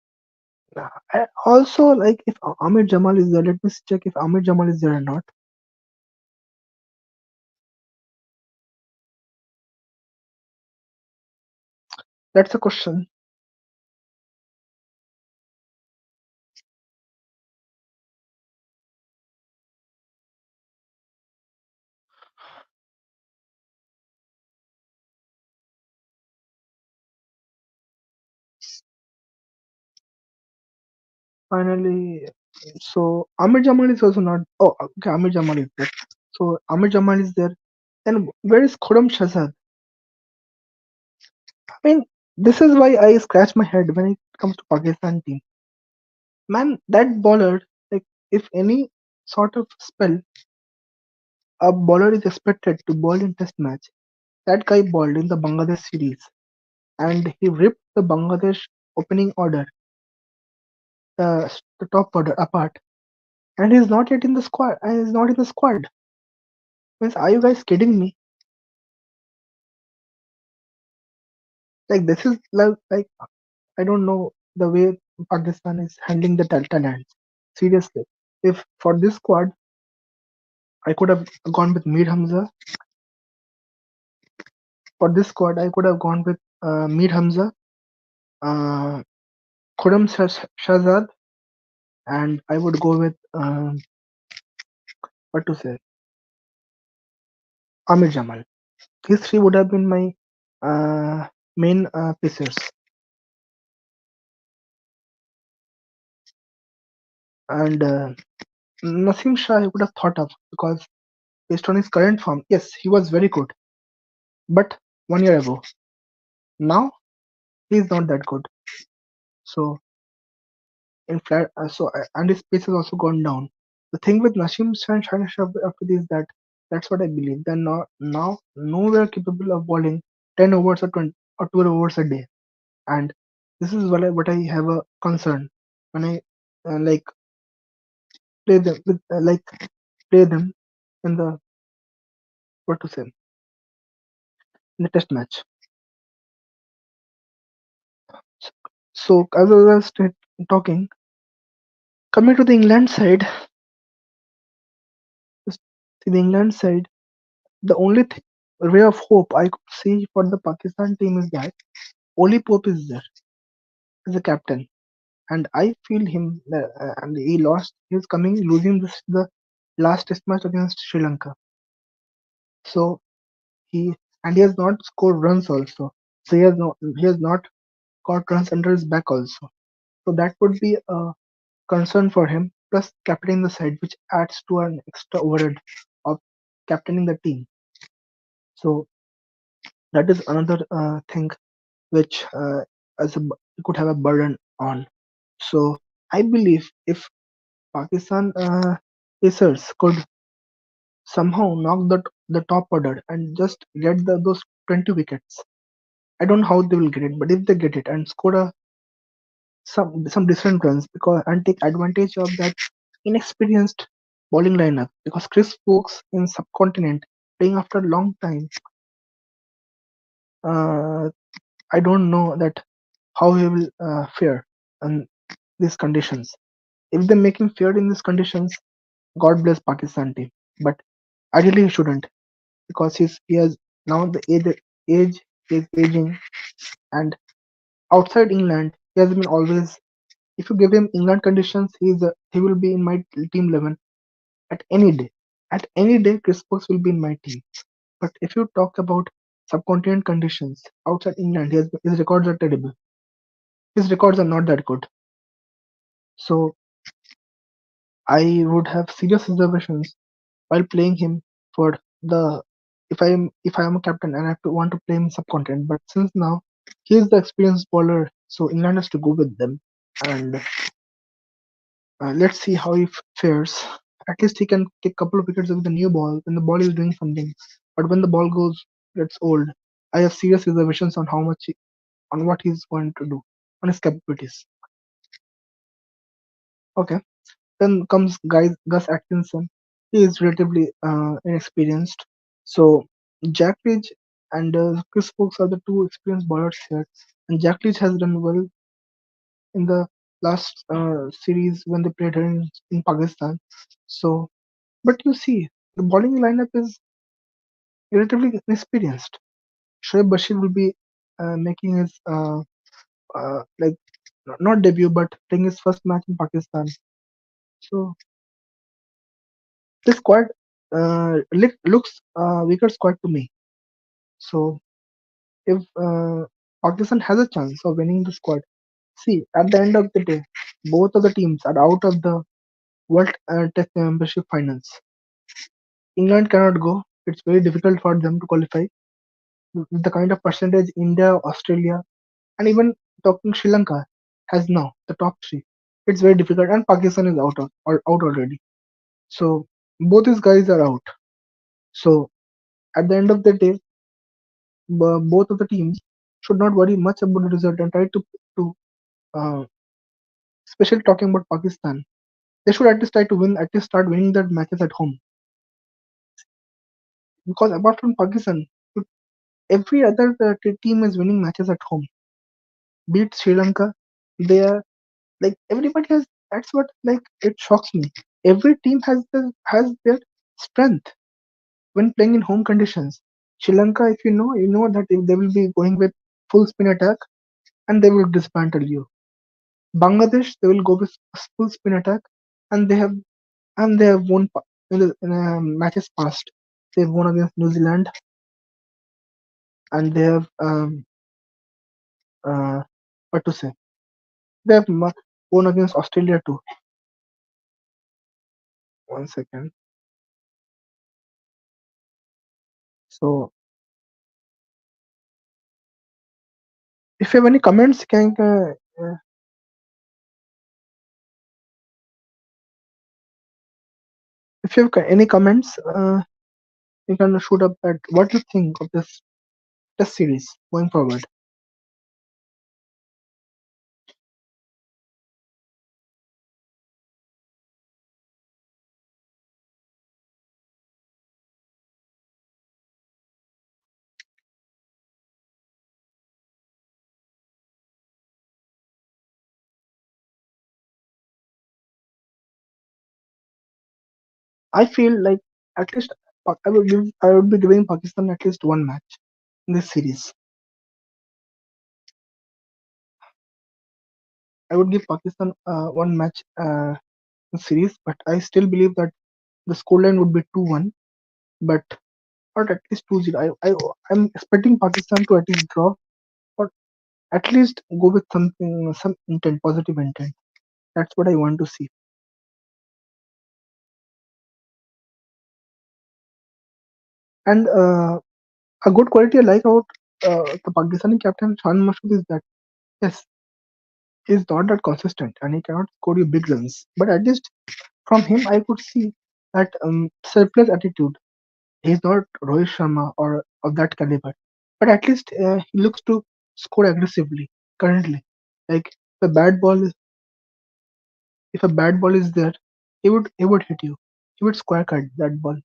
Also, like if Amir Jamal is there, let me check if Amir Jamal is there or not. That's a question. Finally, so Amir Jamal is also not. Oh, okay, Amir Jamal is there. So Amir Jamal is there. Then where is Khurram Shahzad? I mean, this is why I scratch my head when it comes to Pakistan team. Man, that bowler, like if any sort of spell a bowler is expected to bowl in test match, that guy bowled in the Bangladesh series and he ripped the Bangladesh opening order, the top order apart, and he's not yet in the squad. And he's not in the squad. Means, are you guys kidding me? Like this is like I don't know the way Pakistan is handling the talents. Seriously, if for this squad I could have gone with Mir Hamza. For this squad, I could have gone with Mir Hamza, uh, Khurram Shahzad, and I would go with what to say, Amir Jamal. These three would have been my main pieces. And Nasim Shah, I would have thought of, because based on his current form, yes, he was very good. But 1 year ago, now he is not that good. So in flat, and his pace has also gone down. The thing with Nasim Shah and Shaheen Shah after this, that that's what I believe. They're not now nowhere capable of bowling 10 overs or 20 or 12 overs a day. And this is what I have a concern when I like play them with play them in the what to say, in the test match. So as I was talking, coming to the England side, see the England side, the only ray of hope I could see for the Pakistan team is that Oli Pope is there as a captain, and I feel him. And he lost. He's coming losing this the last test match against Sri Lanka. So he he has not scored runs also. So he has not got runs under his back also. So that would be a concern for him. Plus captaining the side, which adds to an extra overhead of captaining the team. So that is another thing which could have a burden on. So I believe if Pakistan Pacers could somehow knock the top order and just get those 20 wickets. I don't know how they will get it, but if they get it and score some decent runs, because and take advantage of that inexperienced bowling lineup, because Chris Stokes in subcontinent playing after a long time. uh, I don't know that how he will fare in these conditions. If they make him fare in these conditions, God bless Pakistan team. But ideally he shouldn't, because he has now the age is aging, and outside England he has been always. If you give him England conditions, he will be in my team 11 at any day. At any day, Chris Brooks will be in my team. But if you talk about subcontinent conditions outside England, his records are terrible. His records are not that good. So I would have serious reservations while playing him for the if I am a captain and I have to want to play him subcontinent. But since now he is the experienced bowler, so England has to go with them. And let's see how he fares. At least he can take a couple of wickets with the new ball when the ball is doing something. But when the ball gets old, I have serious reservations on on what he's going to do, on his capabilities. Okay, then comes Gus Atkinson. He is relatively inexperienced. So Jack Leach and Chris Brooks are the two experienced bowlers here. And Jack Leach has done well in the last series when they played here in Pakistan. So, but you see, the bowling lineup is relatively inexperienced. Shoaib Bashir will be making his like not debut but playing his first match in Pakistan. So this squad looks weaker squad to me. So if Pakistan has a chance of winning the squad, see at the end of the day, both of the teams are out of the World Test Championship finals. England cannot go. It's very difficult for them to qualify with the kind of percentage India, Australia, and even talking Sri Lanka has now the top three. It's very difficult, and Pakistan is out already. So both these guys are out. So at the end of the day, both of the teams should not worry much about the result and try to uh, especially talking about Pakistan. They should at least try to win, at least start winning their matches at home. Because apart from Pakistan, every other team is winning matches at home. Beat Sri Lanka, they are like everybody has. That's what like it shocks me. Every team has their strength when playing in home conditions. Sri Lanka, if you know that if they will be going with full spin attack and they will dismantle you. Bangladesh, they will go with full spin attack and they have won in matches past. They've won against New Zealand and they have uh, what to say. They have won against Australia too. 1 second. So if you have any comments, if you have any comments, you can shoot up at what you think of this test series going forward. I feel like at least I would be giving Pakistan at least one match in this series. I would give Pakistan one match in series, but I still believe that the scoreline would be 2-1, but not at least 2-0. I'm expecting Pakistan to at least draw or at least go with some intent, positive intent. That's what I want to see. And a good quality I like about the Pakistani captain Shan Mashood is that yes, he's not that consistent and he cannot score you big runs. But at least from him, I could see that selfless attitude. He's not Rohit Sharma or of that caliber, but at least he looks to score aggressively currently. Like if a bad ball is if a bad ball is there, he would hit you. He would square cut that ball,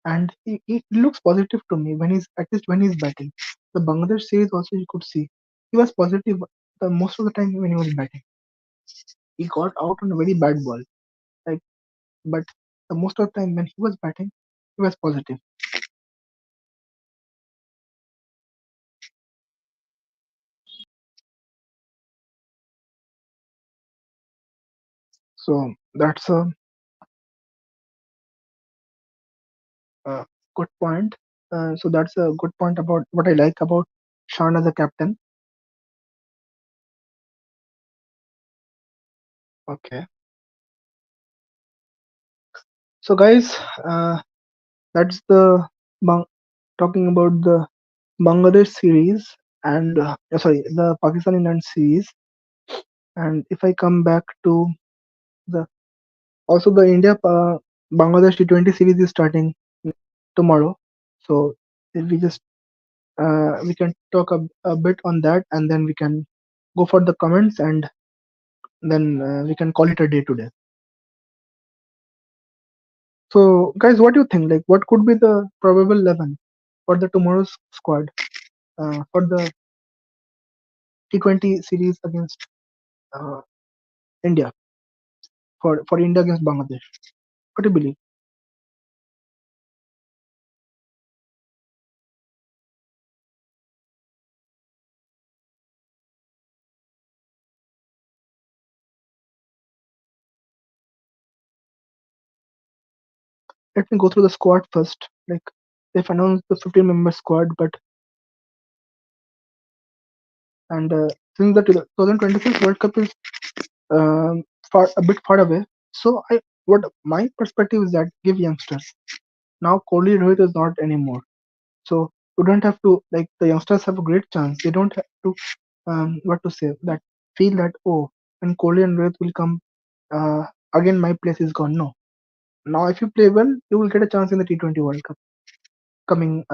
and he looks positive to me when he's at least when he's batting. the Bangladesh series also you could see he was positive the most of the time when he was batting. He got out on a very bad ball, like, but the most of the time when he was batting, he was positive. So that's a good point. So that's a good point about what I like about Sean as a captain. Okay. So guys, that's the talking about the Bangladesh series and sorry, the Pakistan England series. And if I come back to the also the India Bangladesh T20 series is starting tomorrow. So if we just we can talk a bit on that, and then we can go for the comments, and then we can call it a day today. So guys, what do you think? Like, what could be the probable 11 for the tomorrow's squad for the T20 series against uh, India for India against Bangladesh? What do you believe? Let me go through the squad first. Like, they've announced the 15-member squad, but and since the 2026 World Cup is a bit far away, so what my perspective is that give youngsters. Now Kohli Rohit is not anymore, so you don't have to like the youngsters have a great chance. They don't have to what to say that feel that oh when Kohli and Rohit will come again my place is gone. No, now if you play well, you will get a chance in the T20 World Cup coming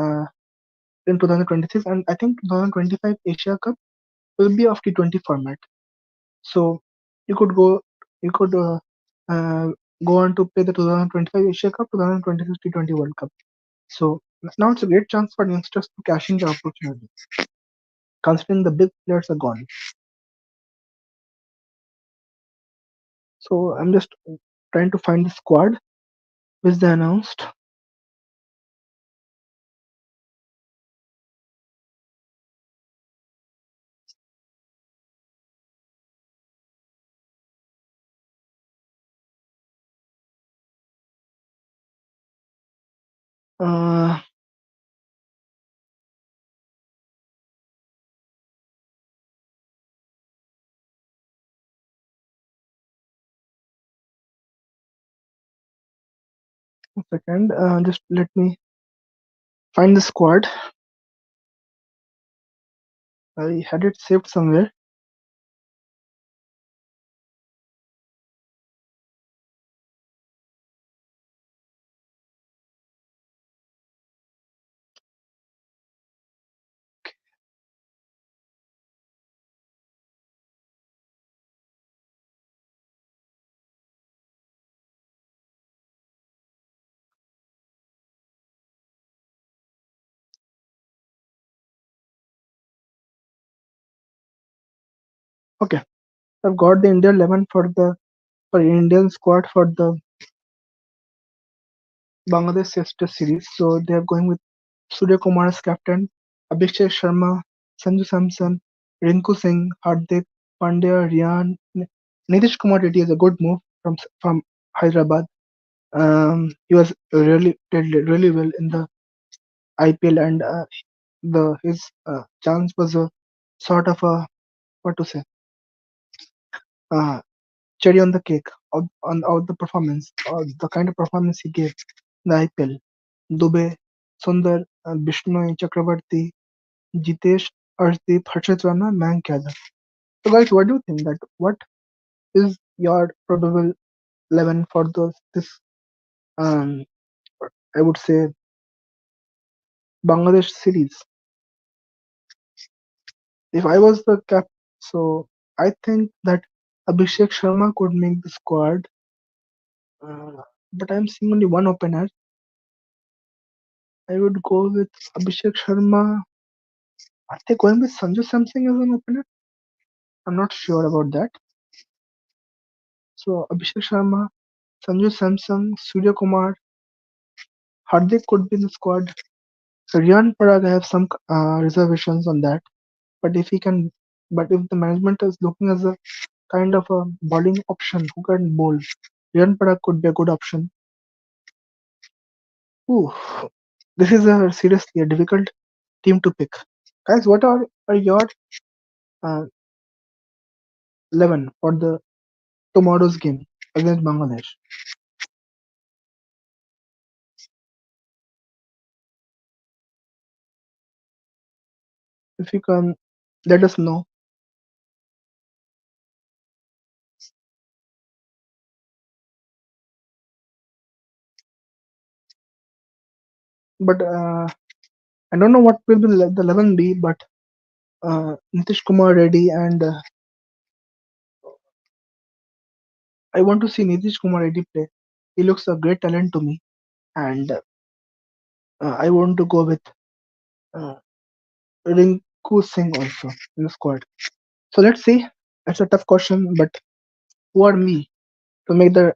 in 2026, and I think 2025 Asia Cup will be of T20 format. So you could go, you could uh, go on to play the 2025 Asia Cup, 2026 T20 World Cup. So now it's a great chance for youngsters to cash in the opportunity, considering the big players are gone. So I'm just trying to find the squad which they announced. Uh, a second, just let me find the squad. I had it saved somewhere. Okay, I've got the India 11 for Indian squad for the Bangladesh Test series. So they are going with Surya Kumar as captain, Abhishek Sharma, Sanju Samson, Rinku Singh, Hardik Pandya, Rian, Nitish Kumar Reddy is a good move from Hyderabad. He was really did really well in the IPL, and the his chance was a sort of a what to say uh, cherry on the cake of the performance, or the kind of performance he gave in the IPL. Dubey, Sundar, Bishnoi Chakravarti, Jitesh, Arshdeep, Harshit Rana, Mayank Yadav. So guys, what do you think that what is your probable 11 for this um I would say Bangladesh series? If I was the cap, so I think that Abhishek Sharma could make the squad, but I'm seeing only one opener. I would go with Abhishek Sharma Are they going with Sanju Samsung as an opener? I'm not sure about that. So Abhishek Sharma, Sanju Samsung, Surya Kumar, Hardik could be in the squad. Riyan Parag, I have some reservations on that. But if he can, but if the management is looking as a kind of a bowling option who can bowl, Riyan Parag could be a good option. Ooh, this is a seriously a difficult team to pick. Guys, what are your uh, 11 for the tomorrow's game against Bangladesh? If you can let us know. But I don't know what will be the 11 be, but Nitish Kumar Reddy and I want to see Nitish Kumar Reddy play. He looks a great talent to me, and I want to go with uh, Rinku Singh also in the squad. So let's see. It's a tough question, but who are me to make the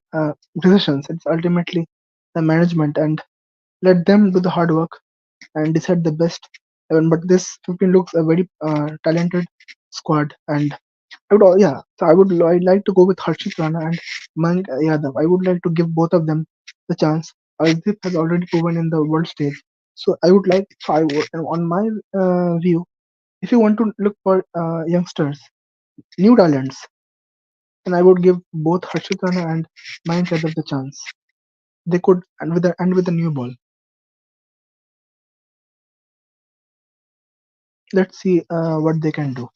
decisions? It's ultimately the management, and let them do the hard work and decide the best 11. But this 15 looks a very talented squad, and yeah. So I'd like to go with Harshit Rana and Mayank Yadav. I would like to give both of them the chance. Arshdeep has already proven in the world stage, so I would like. So I would, on my view, if you want to look for youngsters, new talents, then I would give both Harshit Rana and Mayank Yadav the chance. They could and with a new ball. Let's see what they can do.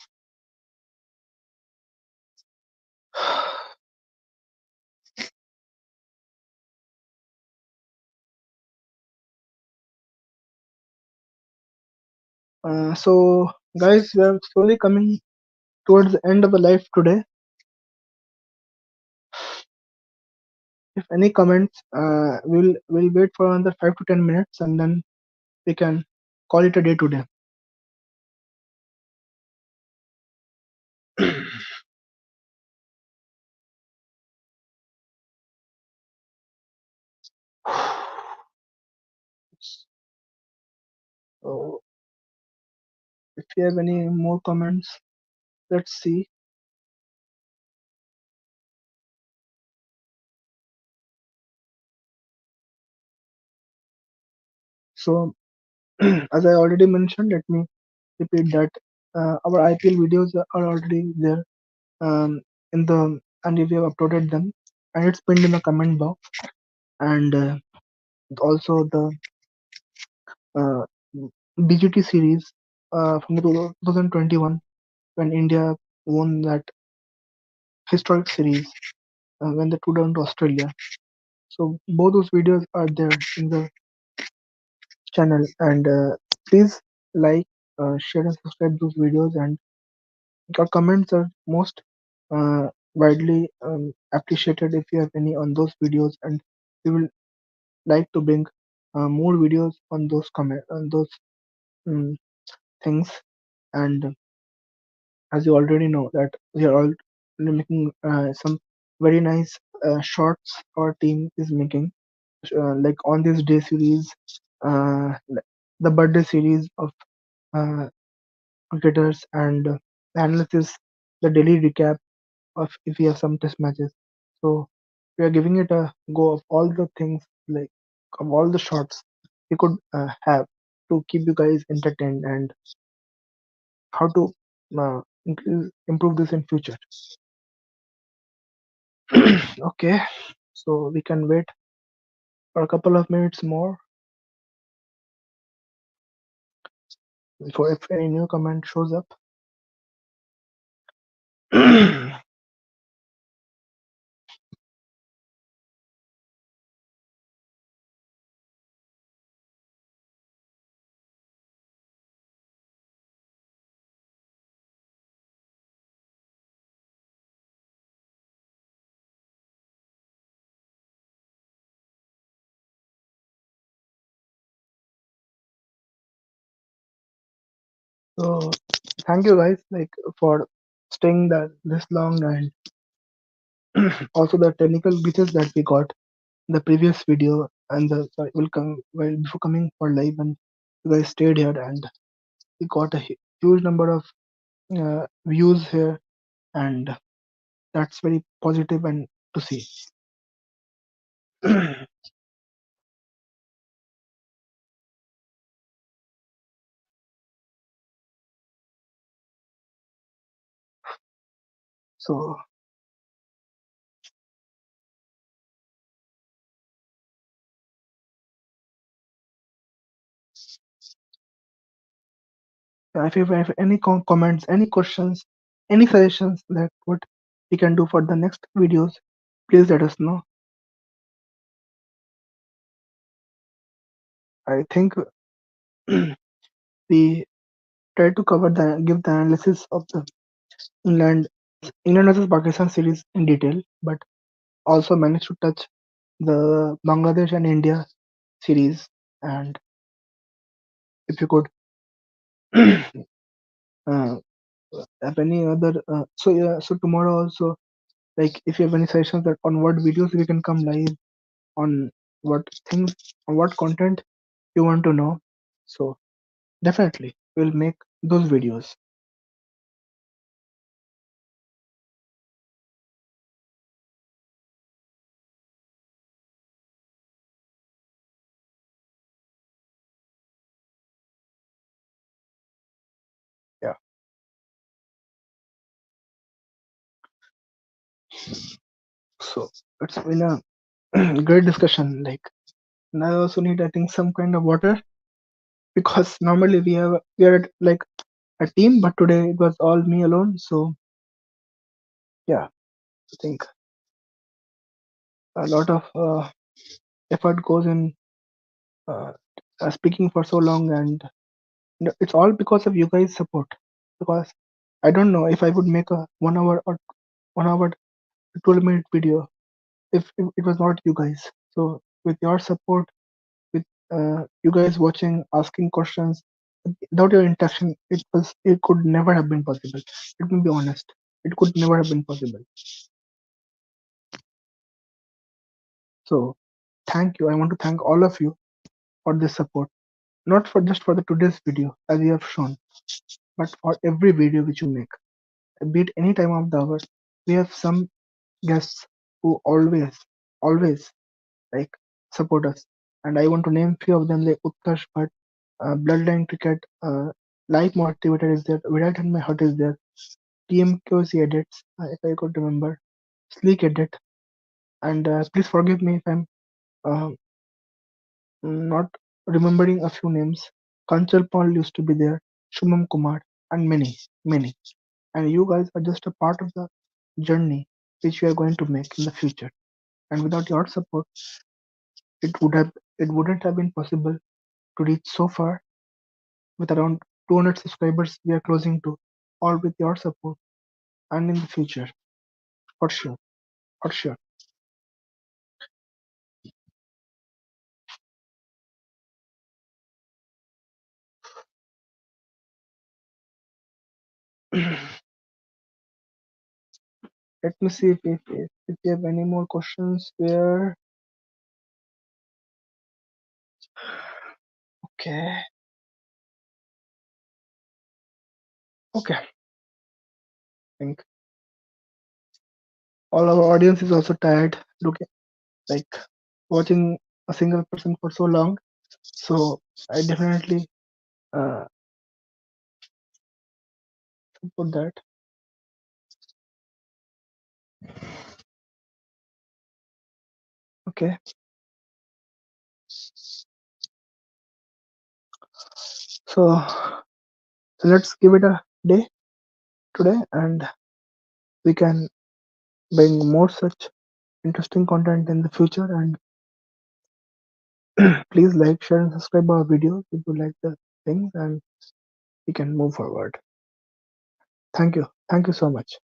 So, guys, we are slowly coming towards the end of the live today. If any comments, we'll wait for another 5 to 10 minutes and then we can call it a day today. So, if you have any more comments, let's see. So, as I already mentioned, let me repeat that our IPL videos are already there in the and we have uploaded them and it's pinned in the comment box and also the uh, BGT series from the 2021 when India won that historic series when they toured down to Australia. So both those videos are there in the channel, and please like, share, and subscribe those videos. And your comments are most widely appreciated if you have any on those videos, and we will like to bring more videos on those um, things. And as you already know that we are all making some very nice shorts our team is making like on this day series, the birthday series of uh, cricketers, and the analysis, the daily recap of if we have some test matches. So we are giving it a go of all the things, like of all the shots we could have to keep you guys entertained and how to improve this in future. Okay, so we can wait for a couple of minutes more before if any new comment shows up. So thank you guys like for staying that this long, and also the technical glitches that we got in the previous video, and the sorry, will come well before coming for live, and you guys stayed here and we got a huge number of views here, and that's very positive and to see. So if you have any comments, any questions, any suggestions that what we can do for the next videos, please let us know. I think we try to cover the give the analysis of the England England versus Pakistan series in detail, but also managed to touch the Bangladesh and India series. And if you could uh, have any other, so yeah, so tomorrow also, like if you have any suggestions that on what videos we can come live, on what things, on what content you want to know, so definitely we'll make those videos. Yeah. So it's been a great discussion. Like, and I also need, I think, some kind of water because normally we are like a team, but today it was all me alone. So yeah, I think a lot of effort goes in uh, speaking for so long, and it's all because of you guys' support. Because I don't know if I would make a 1 hour or 1 hour 12-minute video if it was not you guys. So with your support, with you guys watching, asking questions, without your interaction, it could never have been possible. Let me be honest, it could never have been possible. So thank you. I want to thank all of you for this support, not for just for the today's video as you have shown, but for every video which you make. Be it any time of the hour, we have some guests who always like support us, and I want to name few of them like Utkarsh Bhatt, Bloodline Cricket, Life Motivator is there, Virat and My Heart is there, TMQC Edits, if I could remember, Sleek Edit, and please forgive me if I'm uh, not remembering a few names. Kanchal Paul used to be there, Shumam Kumar, and many. And you guys are just a part of the journey which we are going to make in the future. And without your support, it would have it wouldn't have been possible to reach so far with around 200 subscribers we are closing to, all with your support and in the future, for sure, for sure. Let me see if you have any more questions there. Okay, okay. I think all our audience is also tired looking like watching a single person for so long. So I definitely uh, support that. Okay, so let's give it a day today, and we can bring more such interesting content in the future. And please like, share, and subscribe our videos if you like the things, and we can move forward. Thank you so much.